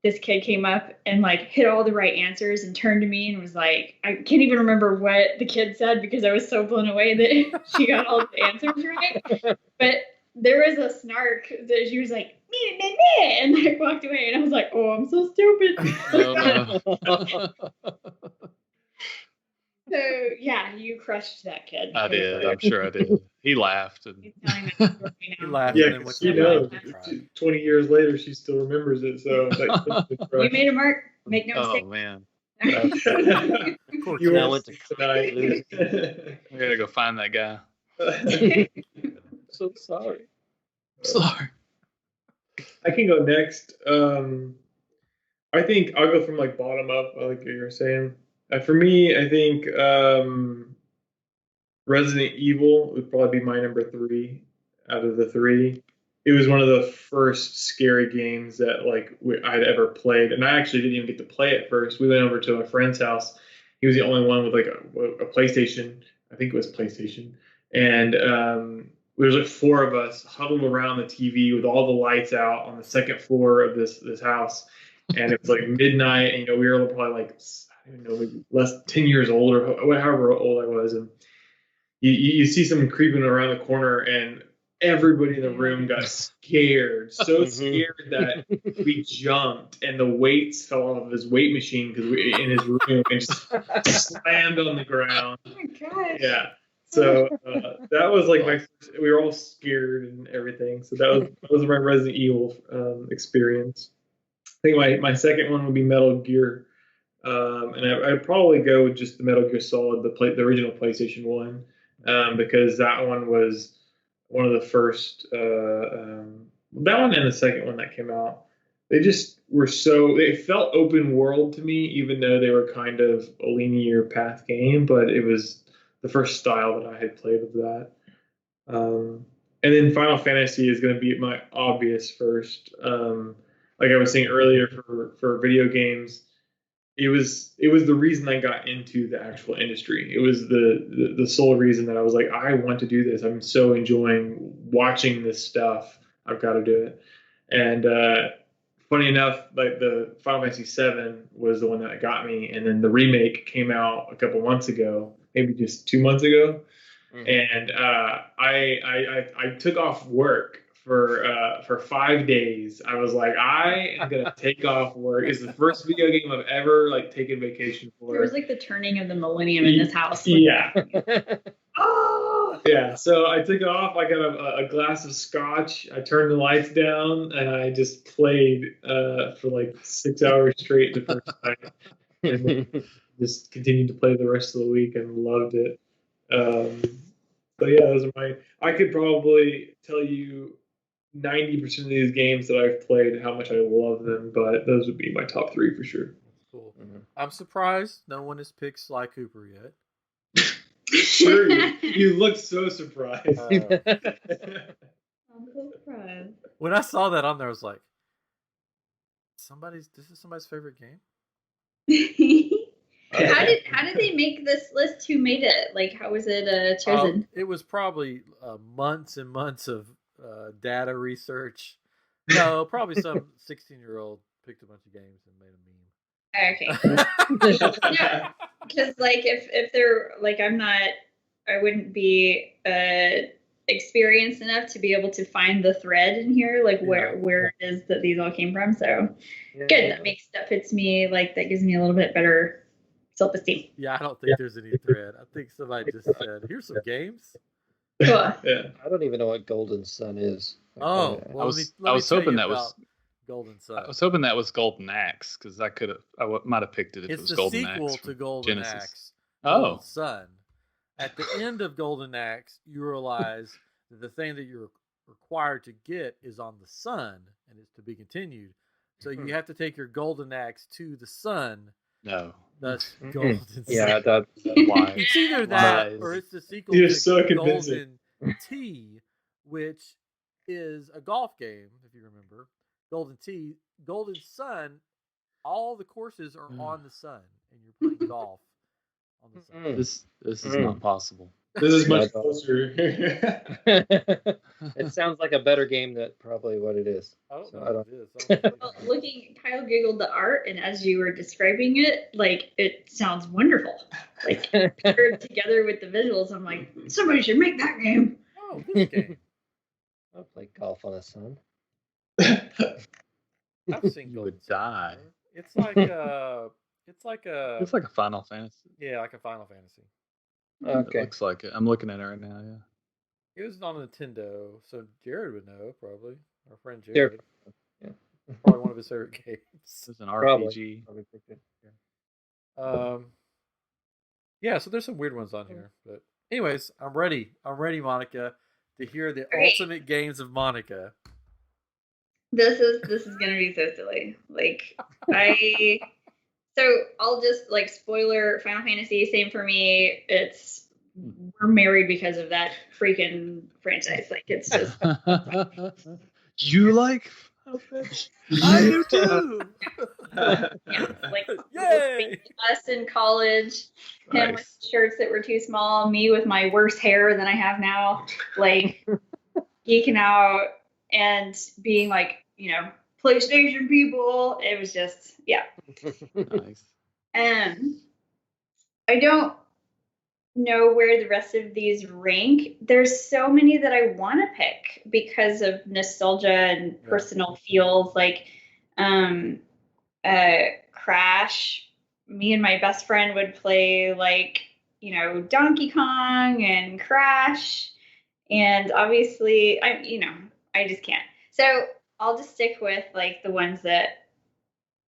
this kid came up and like hit all the right answers and turned to me and was like, I can't even remember what the kid said because I was so blown away that she got all the answers right. But there was a snark that she was like, meh, meh, meh, and like walked away. And I was like, oh, I'm so stupid. So yeah, you crushed that kid. I did. I'm sure I did. He laughed. And... He laughed. Yeah, 20 years later, she still remembers it. So you made a mark. Make no mistake. Oh man. You now went to tonight. I gotta go find that guy. So sorry. I'm sorry. I can go next. I think I'll go from like bottom up, like you were saying. For me, I think Resident Evil would probably be my number 3 out of the 3. It was one of the first scary games that like I'd ever played, and I actually didn't even get to play it first. We went over to a friend's house. He was the only one with like a PlayStation. I think it was PlayStation, and there was like 4 of us huddled around the TV with all the lights out on the second floor of this house, and it was like midnight, and we were probably like, I don't know, maybe less 10 years old or however old I was, and you see someone creeping around the corner, and everybody in the room got scared, so scared that we jumped, and the weights fell off of his weight machine because we in his room and just slammed on the ground. Oh my gosh! Yeah, so that was like we were all scared and everything. So that was my Resident Evil experience. I think my second one would be Metal Gear. And I'd probably go with just the Metal Gear Solid, the original PlayStation 1, because that one was one of the first, that one and the second one that came out. They just were they felt open world to me, even though they were kind of a linear path game, but it was the first style that I had played of that. And then Final Fantasy is going to be my obvious first. Like I was saying earlier, for video games, it was the reason I got into the actual industry. It was the sole reason that I was like, I want to do this. I'm so enjoying watching this stuff. I've got to do it. And funny enough, like the Final Fantasy VII was the one that got me, and then the remake came out a couple months ago, maybe just 2 months ago. And I took off work for 5 days. I was like, I am gonna take off work. It's the first video game I've ever like taken vacation for. It was like the turning of the millennium in this house. Yeah. Oh. Yeah. So I took off. I got a glass of scotch. I turned the lights down, and I just played for like 6 hours straight the first night, and then just continued to play the rest of the week and loved it. So yeah, those are I could probably tell you 90% of these games that I've played, how much I love them, but those would be my top 3 for sure. Cool. I'm surprised no one has picked Sly Cooper yet. Sure, you look so surprised. I'm so surprised. When I saw that on there, I was like, This is somebody's favorite game. How did they make this list? Who made it? Like, how was it chosen? It was probably months and months of data research. No, probably some 16-year-old picked a bunch of games and made a meme. Okay. Yeah, because like if they're like I wouldn't be experienced enough to be able to find the thread in here, like where it is that these all came from. So good, that puts me like that gives me a little bit better self-esteem. Yeah, I don't think there's any thread. I think somebody just said, "Here's some games." Cool. Yeah. I don't even know what Golden Sun is. Oh, well, I was hoping that was Golden Sun. I was hoping that was Golden Axe because I might have picked it if it was Golden Axe. It's the sequel to Golden Genesis. Axe. Golden Oh, Sun. At the end of Golden Axe, you realize that the thing that you're required to get is on the sun, and it's to be continued. So you have to take your Golden Axe to the sun. no. That's Golden Sun. Yeah, that's Why? It's either that or it's the sequel You're to so convincing. Golden Tee, which is a golf game, if you remember. Golden Tee, Golden Sun, all the courses are on the sun, and you're playing golf on the sun. This is not possible. This is much closer. It sounds like a better game than probably what it is. I don't So know I what it is. Well, Kyle googled the art, and as you were describing it, like it sounds wonderful. Like paired together with the visuals, I'm like, somebody should make that game. Oh, this game. I'll play golf on the sun. I've seen You Golden would Sun. die. It's like a It's like a Final Fantasy. yeah, like a Final Fantasy. Okay. It looks like it. I'm looking at it right now. Yeah. It was on Nintendo, so Jared would know probably. Our friend Jared. Jared. Yeah. Probably one of his favorite games. It's an Probably. RPG. Yeah, so there's some weird ones on here, but anyways, I'm ready, Monica, to hear the Great. ultimate games of Monica. This is gonna be so silly. Like so I'll just like spoiler Final Fantasy, same for me. We're married because of that freaking franchise. Like it's just You like? I do too. yeah, like Yay! us in college, him with Nice. shirts that were too small, me with my worse hair than I have now, like geeking out and being like, PlayStation people. It was just, yeah. Nice. I don't know where the rest of these rank. There's so many that I want to pick because of nostalgia and personal feels. Like Crash, me and my best friend would play like, Donkey Kong and Crash. And obviously, I just can't. So I'll just stick with like the ones that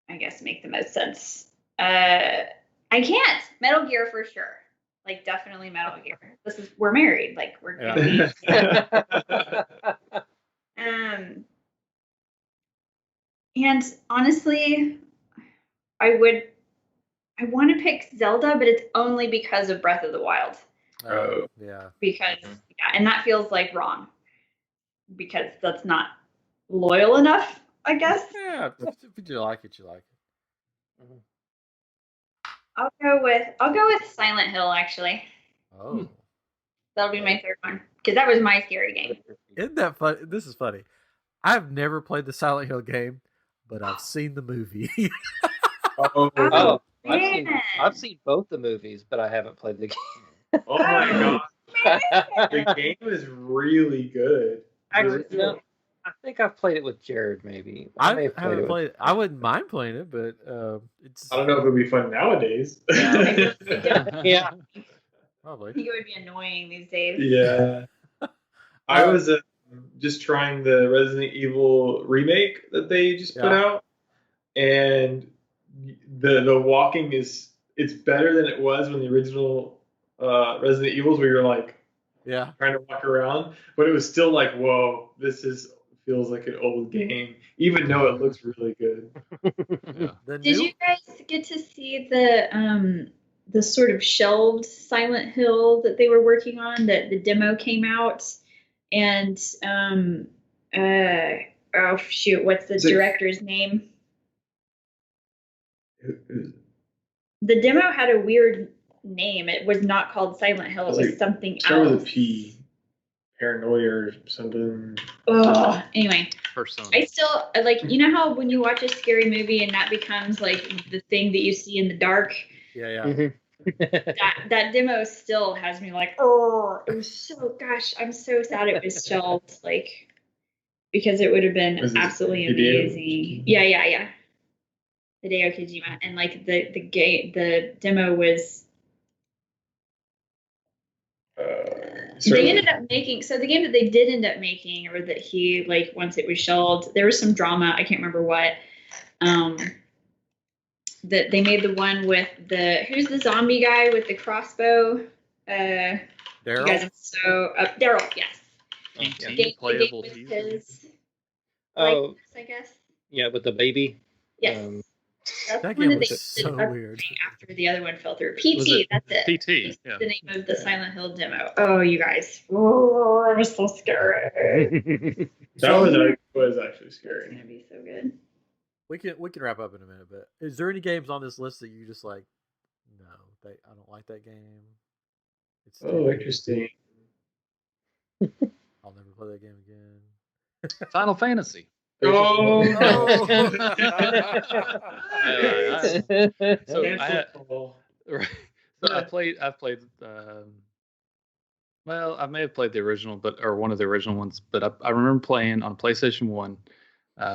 I guess make the most sense. I can't. Metal Gear for sure. Like definitely Metal Gear. We're married. Like we're gonna be. And honestly, I want to pick Zelda, but it's only because of Breath of the Wild. Oh. Yeah. Because and that feels like wrong. Because that's not loyal enough, I guess. Yeah, if you like it, you like it. I'll go with Silent Hill actually. Oh. That'll be my third one because that was my scary game. Isn't that funny? This is funny. I've never played the Silent Hill game, but I've seen the movie. Oh, man. I've seen both the movies, but I haven't played the game. Oh my god. The game is really good. Actually, no, I think I've played it with Jared. Maybe I may have haven't played it. I wouldn't mind playing it, but it's I don't know if it would be fun nowadays. Yeah. probably. I think it would be annoying these days. Yeah. I was just trying the Resident Evil remake that they just put out, and the walking it's better than it was when the original Resident Evils where you're like trying to walk around, but it was still like, whoa, feels like an old game, even though it looks really good. Did you guys get to see the sort of shelved Silent Hill that they were working on? That the demo came out, and oh shoot, what's the director's name? The demo had a weird name. It was not called Silent Hill. It was something Start else. with a P. Paranoia or something. Oh, anyway. Persona. I still like, you know how when you watch a scary movie and that becomes like the thing that you see in the dark. Yeah. that demo still has me like, oh, it was so. Gosh, I'm so sad it was shelved. Like, because it would have been absolutely amazing. Yeah. Hideo Kojima, and like the demo was. They ended up making, so the game that they did end up making, or that he, like, once it was shelved, there was some drama, I can't remember what, that they made the one with who's the zombie guy with the crossbow? Daryl? You guys are so, Daryl, yes. PT, playable his Oh, I guess. yeah, with the baby. Yes. That's That one game that was so weird. After the other one fell through. PT, that's it. PT, yeah. The name of the Silent Hill demo. Oh, you guys. Oh, it was so scary. That was actually scary. It's going to be so good. We can wrap up in a minute, but is there any games on this list that you just like, no, I don't like that game? It's interesting. I'll never play that game again. Final Fantasy. Oh. I've played. Well, I may have played the original, or one of the original ones. But I remember playing on PlayStation 1,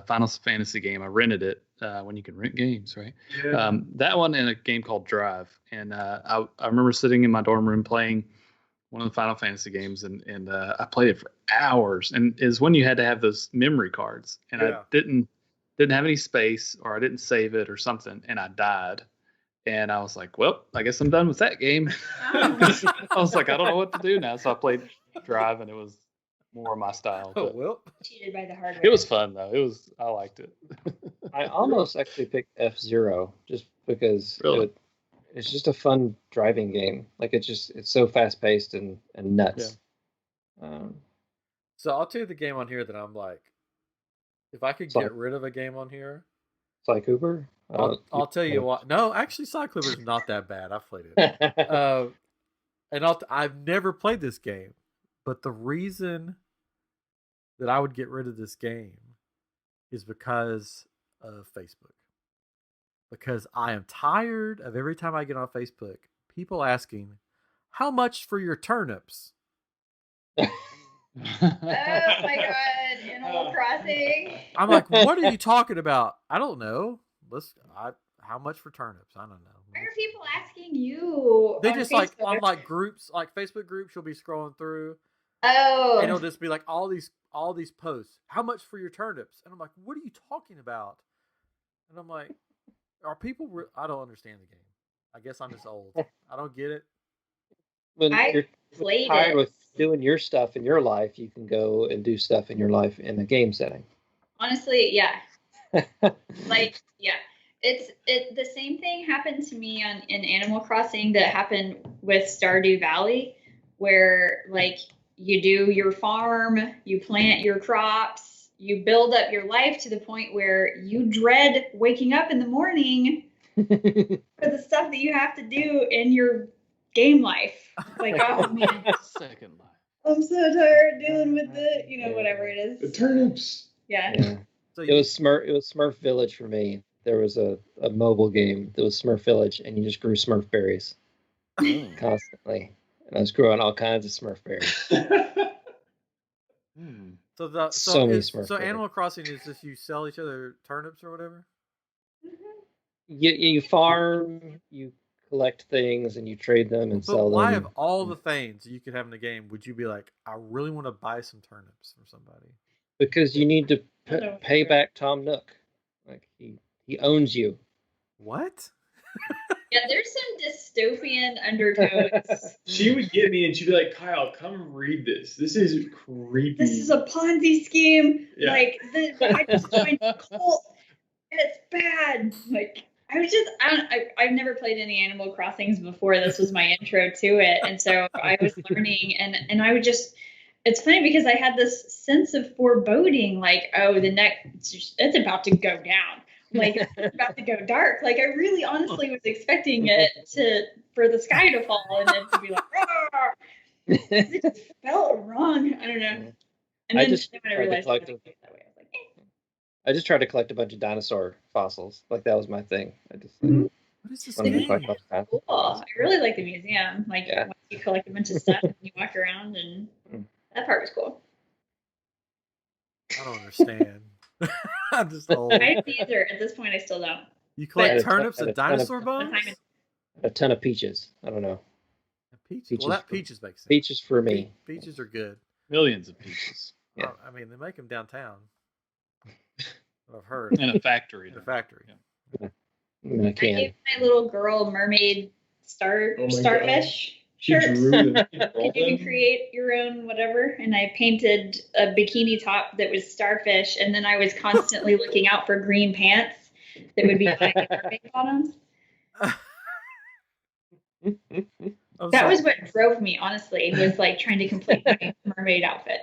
Final Fantasy game. I rented it when you can rent games, right? Yeah. That one and a game called Drive. And I remember sitting in my dorm room playing one of the Final Fantasy games, and I played it for hours. And is when you had to have those memory cards, and I didn't have any space, or I didn't save it or something, and I died. And I was like, well, I guess I'm done with that game. I was like, I don't know what to do now. So I played Drive, and it was more my style. Oh, well. Cheated by the hardware. It was fun though. I liked it. I almost actually picked F-Zero just because it's just a fun driving game. Like it's so fast paced and nuts. Yeah. So I'll tell you the game on here that I'm like, if I could get rid of a game on here, Sly Cooper. I'll tell you what. No, actually, Sly Cooper's not that bad. I've played it, and I've never played this game, but the reason that I would get rid of this game is because of Facebook. Because I am tired of every time I get on Facebook, people asking, "How much for your turnips?" Oh my god, Animal Crossing. I'm like, what are you talking about? I don't know. How much for turnips? I don't know. Why are people asking you? They just Facebook? Like on like groups, like Facebook groups. You'll be scrolling through. Oh. And it'll just be like all these posts. How much for your turnips? And I'm like, what are you talking about? And I'm like, are people? I don't understand the game. I guess I'm just old. I don't get it. When you're tired with doing your stuff in your life, you can go and do stuff in your life in a game setting. Honestly, yeah. Like, yeah. The same thing happened to me in Animal Crossing that happened with Stardew Valley, where like you do your farm, you plant your crops, you build up your life to the point where you dread waking up in the morning for the stuff that you have to do in your game life. Like, oh man, Second Life. I'm so tired dealing with whatever it is. The turnips. Yeah. So it was Smurf Village for me. There was a mobile game that was Smurf Village, and you just grew Smurf berries constantly. And I was growing all kinds of Smurf berries. So Animal Crossing is just you sell each other turnips or whatever? You farm, you collect things, and you trade them and sell them. But why of all the things you could have in the game would you be like, I really want to buy some turnips from somebody? Because you need to pay back Tom Nook. Like he owns you. What? Yeah, there's some dystopian undertones. She would get me and she'd be like, Kyle, come read this. This is creepy. This is a Ponzi scheme. Yeah. Like, I just joined a cult. It's bad. Like, I've never played any Animal Crossings before. This was my intro to it. And so I was learning, and I would just, it's funny because I had this sense of foreboding, like, oh, it's about to go down. like it's about to go dark. Like I really honestly was expecting it for the sky to fall and then to be like, "Roar!" It just felt wrong. I don't know. And then when I realized it that way, I was like, I just tried to collect a bunch of dinosaur fossils. Like that was my thing. I just what is this wanted to collect cool. I really like the museum. Like once you collect a bunch of stuff and you walk around, and that part was cool. I don't understand. I'm just old. I didn't either. At this point, I still don't. You collect turnips and dinosaur bones? A ton of peaches. I don't know. Peaches? Well, that peaches makes sense. Peaches for me. Peaches are good. Millions of peaches. Yeah. I mean, they make them downtown. I've heard. In a factory. In a factory. Yeah. I gave my little girl mermaid starfish shirts. You can create your own whatever. And I painted a bikini top that was starfish, and then I was constantly looking out for green pants that would be like mermaid bottoms. That was what drove me, honestly, was like trying to complete my mermaid outfit.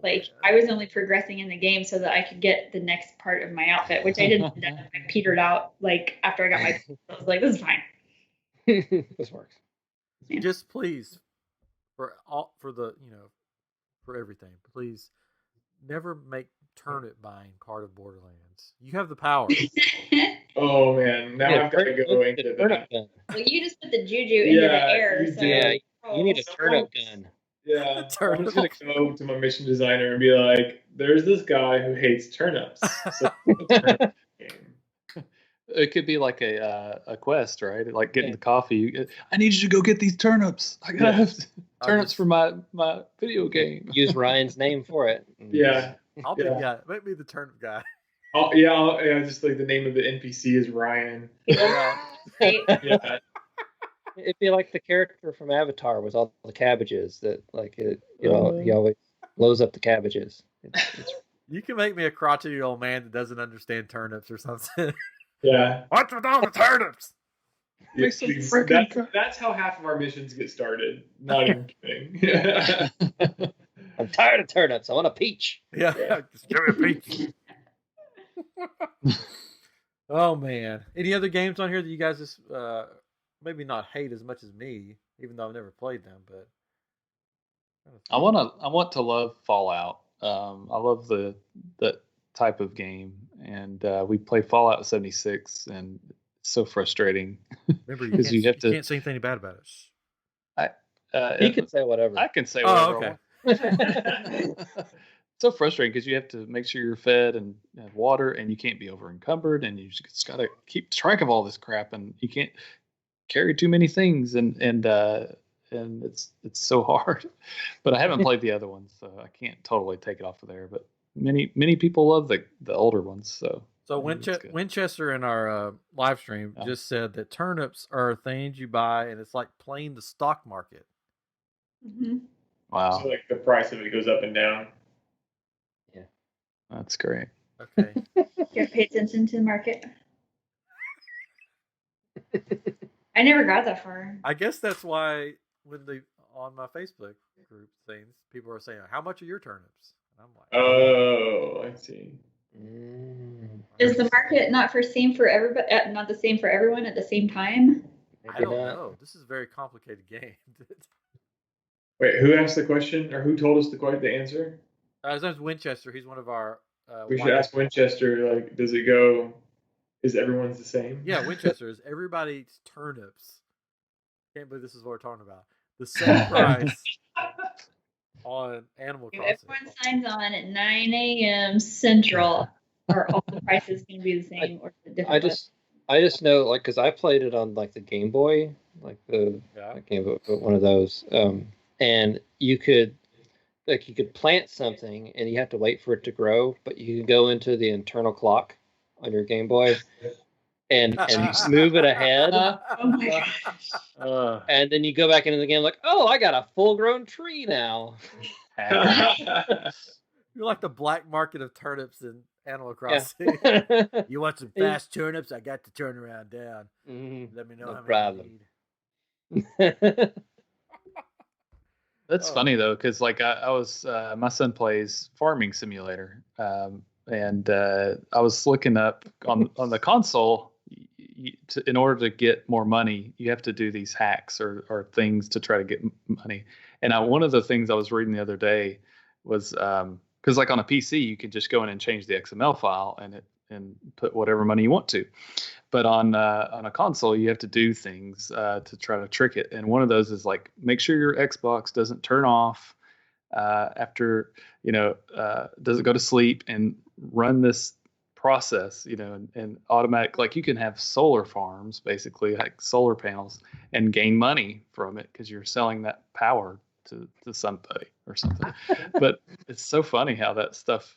Like I was only progressing in the game so that I could get the next part of my outfit, which I didn't. I petered out like after I got my. I was like, this is fine. This works. Yeah. Just please, for everything, please never make turnip buying part of Borderlands. You have the power. Oh man, now I've got to go into that. Well, you just put the juju into the air. So you need a turnip gun. Yeah, I'm just gonna go to my mission designer and be like, "There's this guy who hates turnips." So it could be like a quest, right? Like getting the coffee. I need you to go get these turnips. I gotta have turnips for my video game. Use Ryan's name for it. Yeah, I'll be the guy. Make me the turnip guy. Just like the name of the NPC is Ryan. Yeah. It'd be like the character from Avatar with all the cabbages that, like, he always blows up the cabbages. You can make me a crotchety old man that doesn't understand turnips or something. Yeah. What's with all the turnips? That's how half of our missions get started. Not even kidding. I'm tired of turnips. I want a peach. Yeah. Just give me a peach. Oh, man. Any other games on here that you guys just... maybe not hate as much as me, even though I've never played them, but I want to love Fallout. I love that type of game, and we play Fallout 76, and it's so frustrating. Remember, you can't say anything bad about it. He can say whatever. I can say whatever. Oh, okay. So frustrating because you have to make sure you're fed and have water, and you can't be over encumbered, and you just got to keep track of all this crap, and you can't carry too many things, and it's so hard. But I haven't played the other ones, so I can't totally take it off of there. But many people love the older ones. So Winchester in our live stream just said that turnips are things you buy, and it's like playing the stock market. Mm-hmm. Wow! So like the price of it goes up and down. Yeah, that's great. Okay, you have to pay attention to the market. I never got that far. I guess that's why on my Facebook group things, people are saying, "How much are your turnips?" And I'm like, "Oh, I see." Is the market not the same for everybody? Not the same for everyone at the same time? I don't know. This is a very complicated game. Wait, who asked the question, or who told us the answer? His name's Winchester. He's one of our. We should ask Winchester. Like, does it go? Is everyone's the same? Yeah, Winchester is everybody's turnips. Can't believe this is what we're talking about. The same price on Animal Crossing. If everyone signs on at 9 a.m. Central, are all the prices going to be the same or different? I just know, like, because I played it on like the Game Boy, like the Game Boy, one of those, and you could plant something and you have to wait for it to grow, but you can go into the internal clock on your Game Boy and move it ahead. Oh my gosh. And then you go back into the game like, oh, I got a full-grown tree now. You're like the black market of turnips in Animal Crossing. Yeah. You want some fast turnips? I got the turnaround down. Mm-hmm. Let me know how many you need. That's funny though, because like I was, my son plays Farming Simulator, and I was looking up on the console. In order to get more money, you have to do these hacks or things to try to get money. And one of the things I was reading the other day was because like on a PC, you can just go in and change the XML file and put whatever money you want to. But on a console, you have to do things to try to trick it. And one of those is like make sure your Xbox doesn't turn off after doesn't go to sleep, and run this process, and automatic, like you can have solar farms, basically like solar panels, and gain money from it because you're selling that power to somebody or something. But it's so funny how that stuff,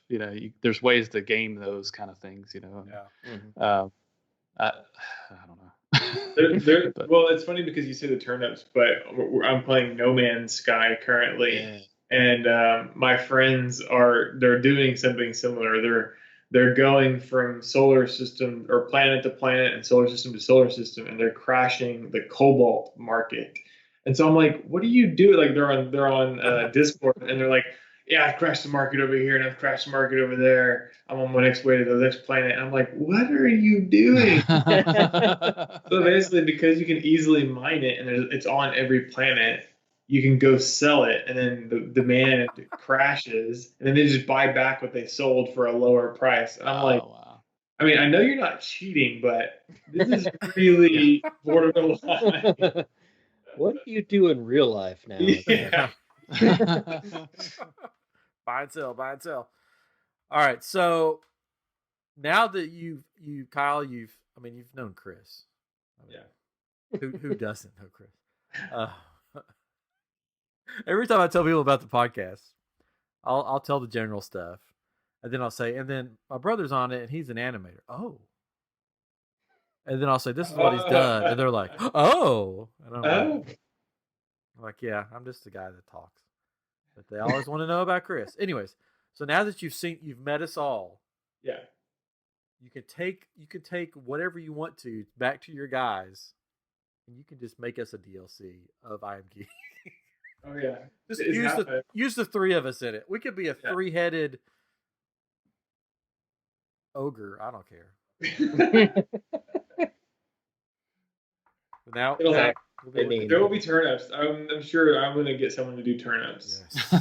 there's ways to game those kind of things, Yeah. I don't know. Well, it's funny because you say the turnips, but I'm playing No Man's Sky currently, and my friends they're doing something similar. They're going from solar system or planet to planet and solar system to solar system, and they're crashing the cobalt market. And so I'm like, what do you do? Like they're on Discord, and they're like, yeah, I've crashed the market over here, and I've crashed the market over there. I'm on my next way to the next planet. And I'm like, what are you doing? So basically, because you can easily mine it, and it's on every planet, you can go sell it, and then the demand crashes, and then they just buy back what they sold for a lower price. And I'm like, wow. I mean, I know you're not cheating, but this is really borderline. What do you do in real life now? Yeah. Buy and sell. All right, so now that Kyle, you've known Chris. Yeah. Who doesn't know Chris? Every time I tell people about the podcast, I'll tell the general stuff, and then I'll say, and then my brother's on it, and he's an animator. Oh. And then I'll say, this is what he's done, and they're like, oh. And I'm like, yeah, I'm just the guy that talks. But they always want to know about Chris. Anyways, so now that you've met us all. Yeah. You can take whatever you want to back to your guys, and you can just make us a DLC of I Am Geek. Oh yeah. Just use the three of us in it. We could be a three-headed ogre. I don't care. Now it'll happen. There will be turnips. I'm sure I'm going to get someone to do turnips. Yes.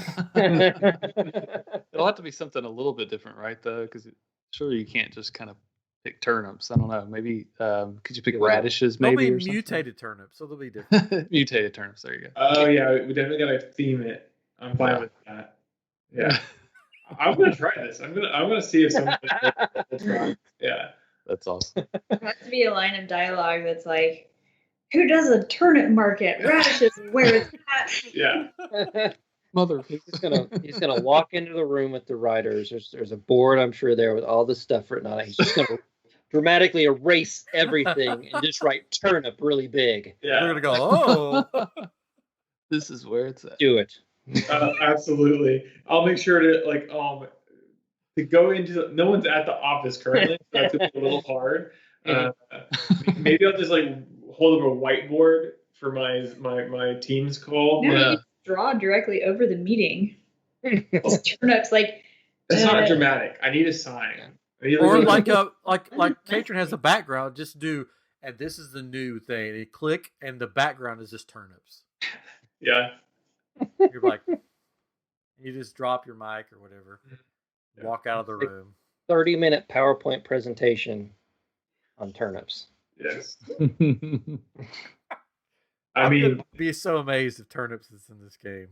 It'll have to be something a little bit different, right? Though, because surely you can't just kind of pick turnips. I don't know. Maybe could you pick radishes? Maybe they'll be mutated turnips, so they'll be different. Mutated turnips. There you go. Oh yeah, we definitely got to theme it. I'm fine with that. Yeah. I'm gonna try this. I'm gonna see if someone will try. Yeah. That's awesome. There has to be a line of dialogue that's like, who does a turnip market? Radishes where it's at. Yeah. Mother. He's gonna walk into the room with the writers. There's a board, I'm sure, there with all this stuff written on it. He's just gonna dramatically erase everything and just write turnip really big. Yeah. They're gonna go, oh. This is where it's at. Do it. Absolutely. I'll make sure to to go into no one's at the office currently, so that's gonna be a little hard. Maybe I'll just hold up a whiteboard for my team's call. No, you draw directly over the meeting. Turnips That's not dramatic. I need a sign. Or like Katrin has a background, just do, and this is the new thing. And you click, and the background is just turnips. Yeah. You're like, you just drop your mic or whatever, walk out of the room. 30-minute PowerPoint presentation on turnips. Yes. I'd be so amazed if turnips is in this game.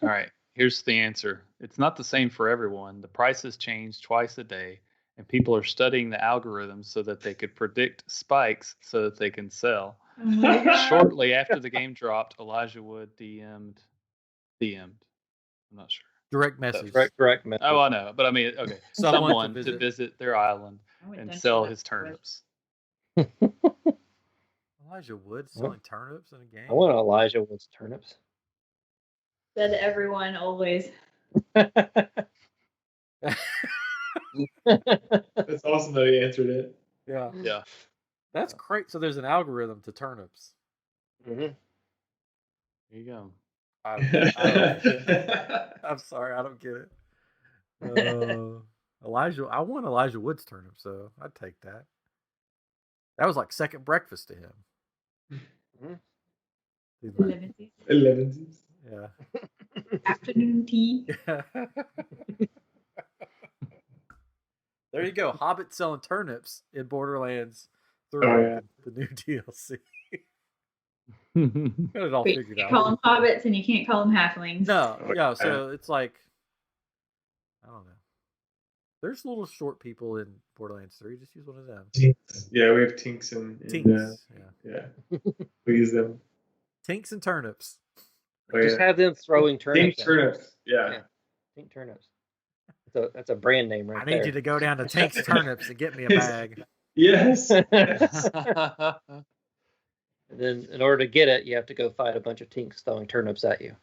All right. Here's the answer. It's not the same for everyone. The prices change twice a day, and people are studying the algorithms so that they could predict spikes so that they can sell. Shortly after the game dropped, Elijah Wood DM'd. I'm not sure. Direct message. Direct message. Oh, I know. But I mean, okay. Someone to visit their island and sell his turnips. Elijah Wood selling turnips in a game? I want Elijah Wood's turnips. Said everyone always. That's awesome that he answered it. Yeah. Yeah. That's great. So there's an algorithm to turnips. Mm-hmm. There you go. I'm sorry, I don't get it. I won Elijah Wood's turnip, so I'd take that. That was like second breakfast to him. He's like, 11s. yeah. Afternoon tea. There you go. Hobbit selling turnips in Borderlands 3, the new DLC. Got it all Wait, figured you out. call them hobbits and you can't call them halflings. No, yeah, so it's like, I don't know. There's little short people in Borderlands 3. Just use one of them. Tinks. Yeah, we have Tinks and Tinks. yeah. We use them. Tinks and turnips. Oh, Just have them throwing turnips. Tink turnips. Yeah. Tink turnips. That's a brand name right there. I need you to go down to Tink's Turnips and get me a bag. Yes. And then in order to get it, you have to go fight a bunch of Tinks throwing turnips at you.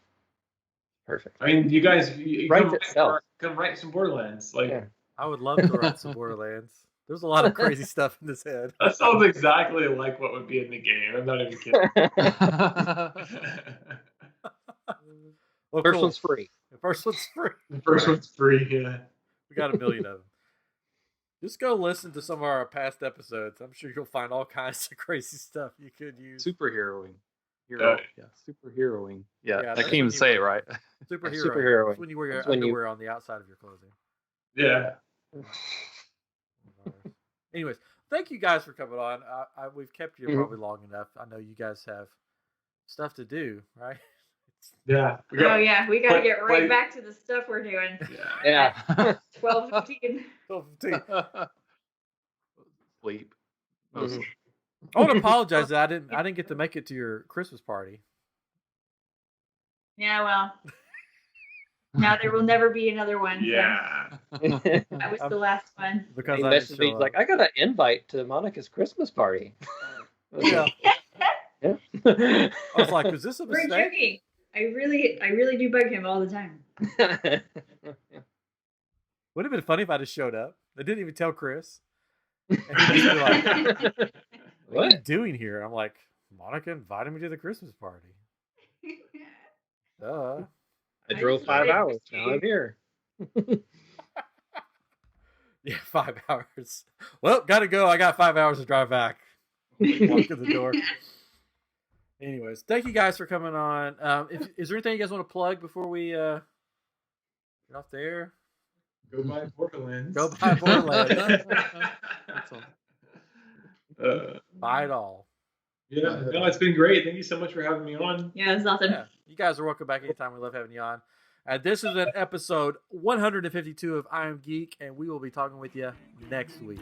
Perfect. I mean, you guys, you Writes come write some Borderlands. Like, Yeah. I would love to write some Borderlands. There's a lot of crazy stuff in this head. that sounds exactly like what would be in the game. I'm not even kidding. Well, First cool. one's free. The first one's free. The first one's free. Yeah. We got 1 million of them. Just go listen to some of our past episodes. I'm sure you'll find all kinds of crazy stuff you could use. Superheroing. Superheroing. Yeah, Yeah, I that's can't even when say you- it right. Superhero. That's when you wear your That's when you- underwear on the outside of your clothing. Yeah. Anyways, thank you guys for coming on. We've kept you Mhm. probably long enough. I know you guys have stuff to do, right? Yeah. We Oh yeah, we gotta get right play- back to the stuff we're doing. Yeah. Yeah. 12:15. 12:15. Sleep. Mhm. I want to apologize that I didn't get to make it to your Christmas party. Yeah, well. Now there will never be another one. so Yeah. that was the last one. Because He I didn't messaged me show like, up. I got an invite to Monica's Christmas party. Yeah. Yeah. I was like, is this a We're mistake? joking. I really do bug him all the time. Would have been funny if I just showed up. I didn't even tell Chris. And he'd just be like, what are you doing here? I'm like, Monica invited me to the Christmas party. Duh. I drove 5 hours. Now I'm here. Yeah, 5 hours. Well, gotta go. I got 5 hours to drive back. Walk to the door. Anyways, thank you guys for coming on. Is there anything you guys want to plug before we get off the air? Go buy Borderlands. Go buy Borderlands. Buy it all. Yeah, no, it's been great. Thank you so much for having me on. Yeah, it's awesome. Yeah, you guys are welcome back anytime. We love having you on. This is an episode 152 of I Am Geek, and we will be talking with you next week.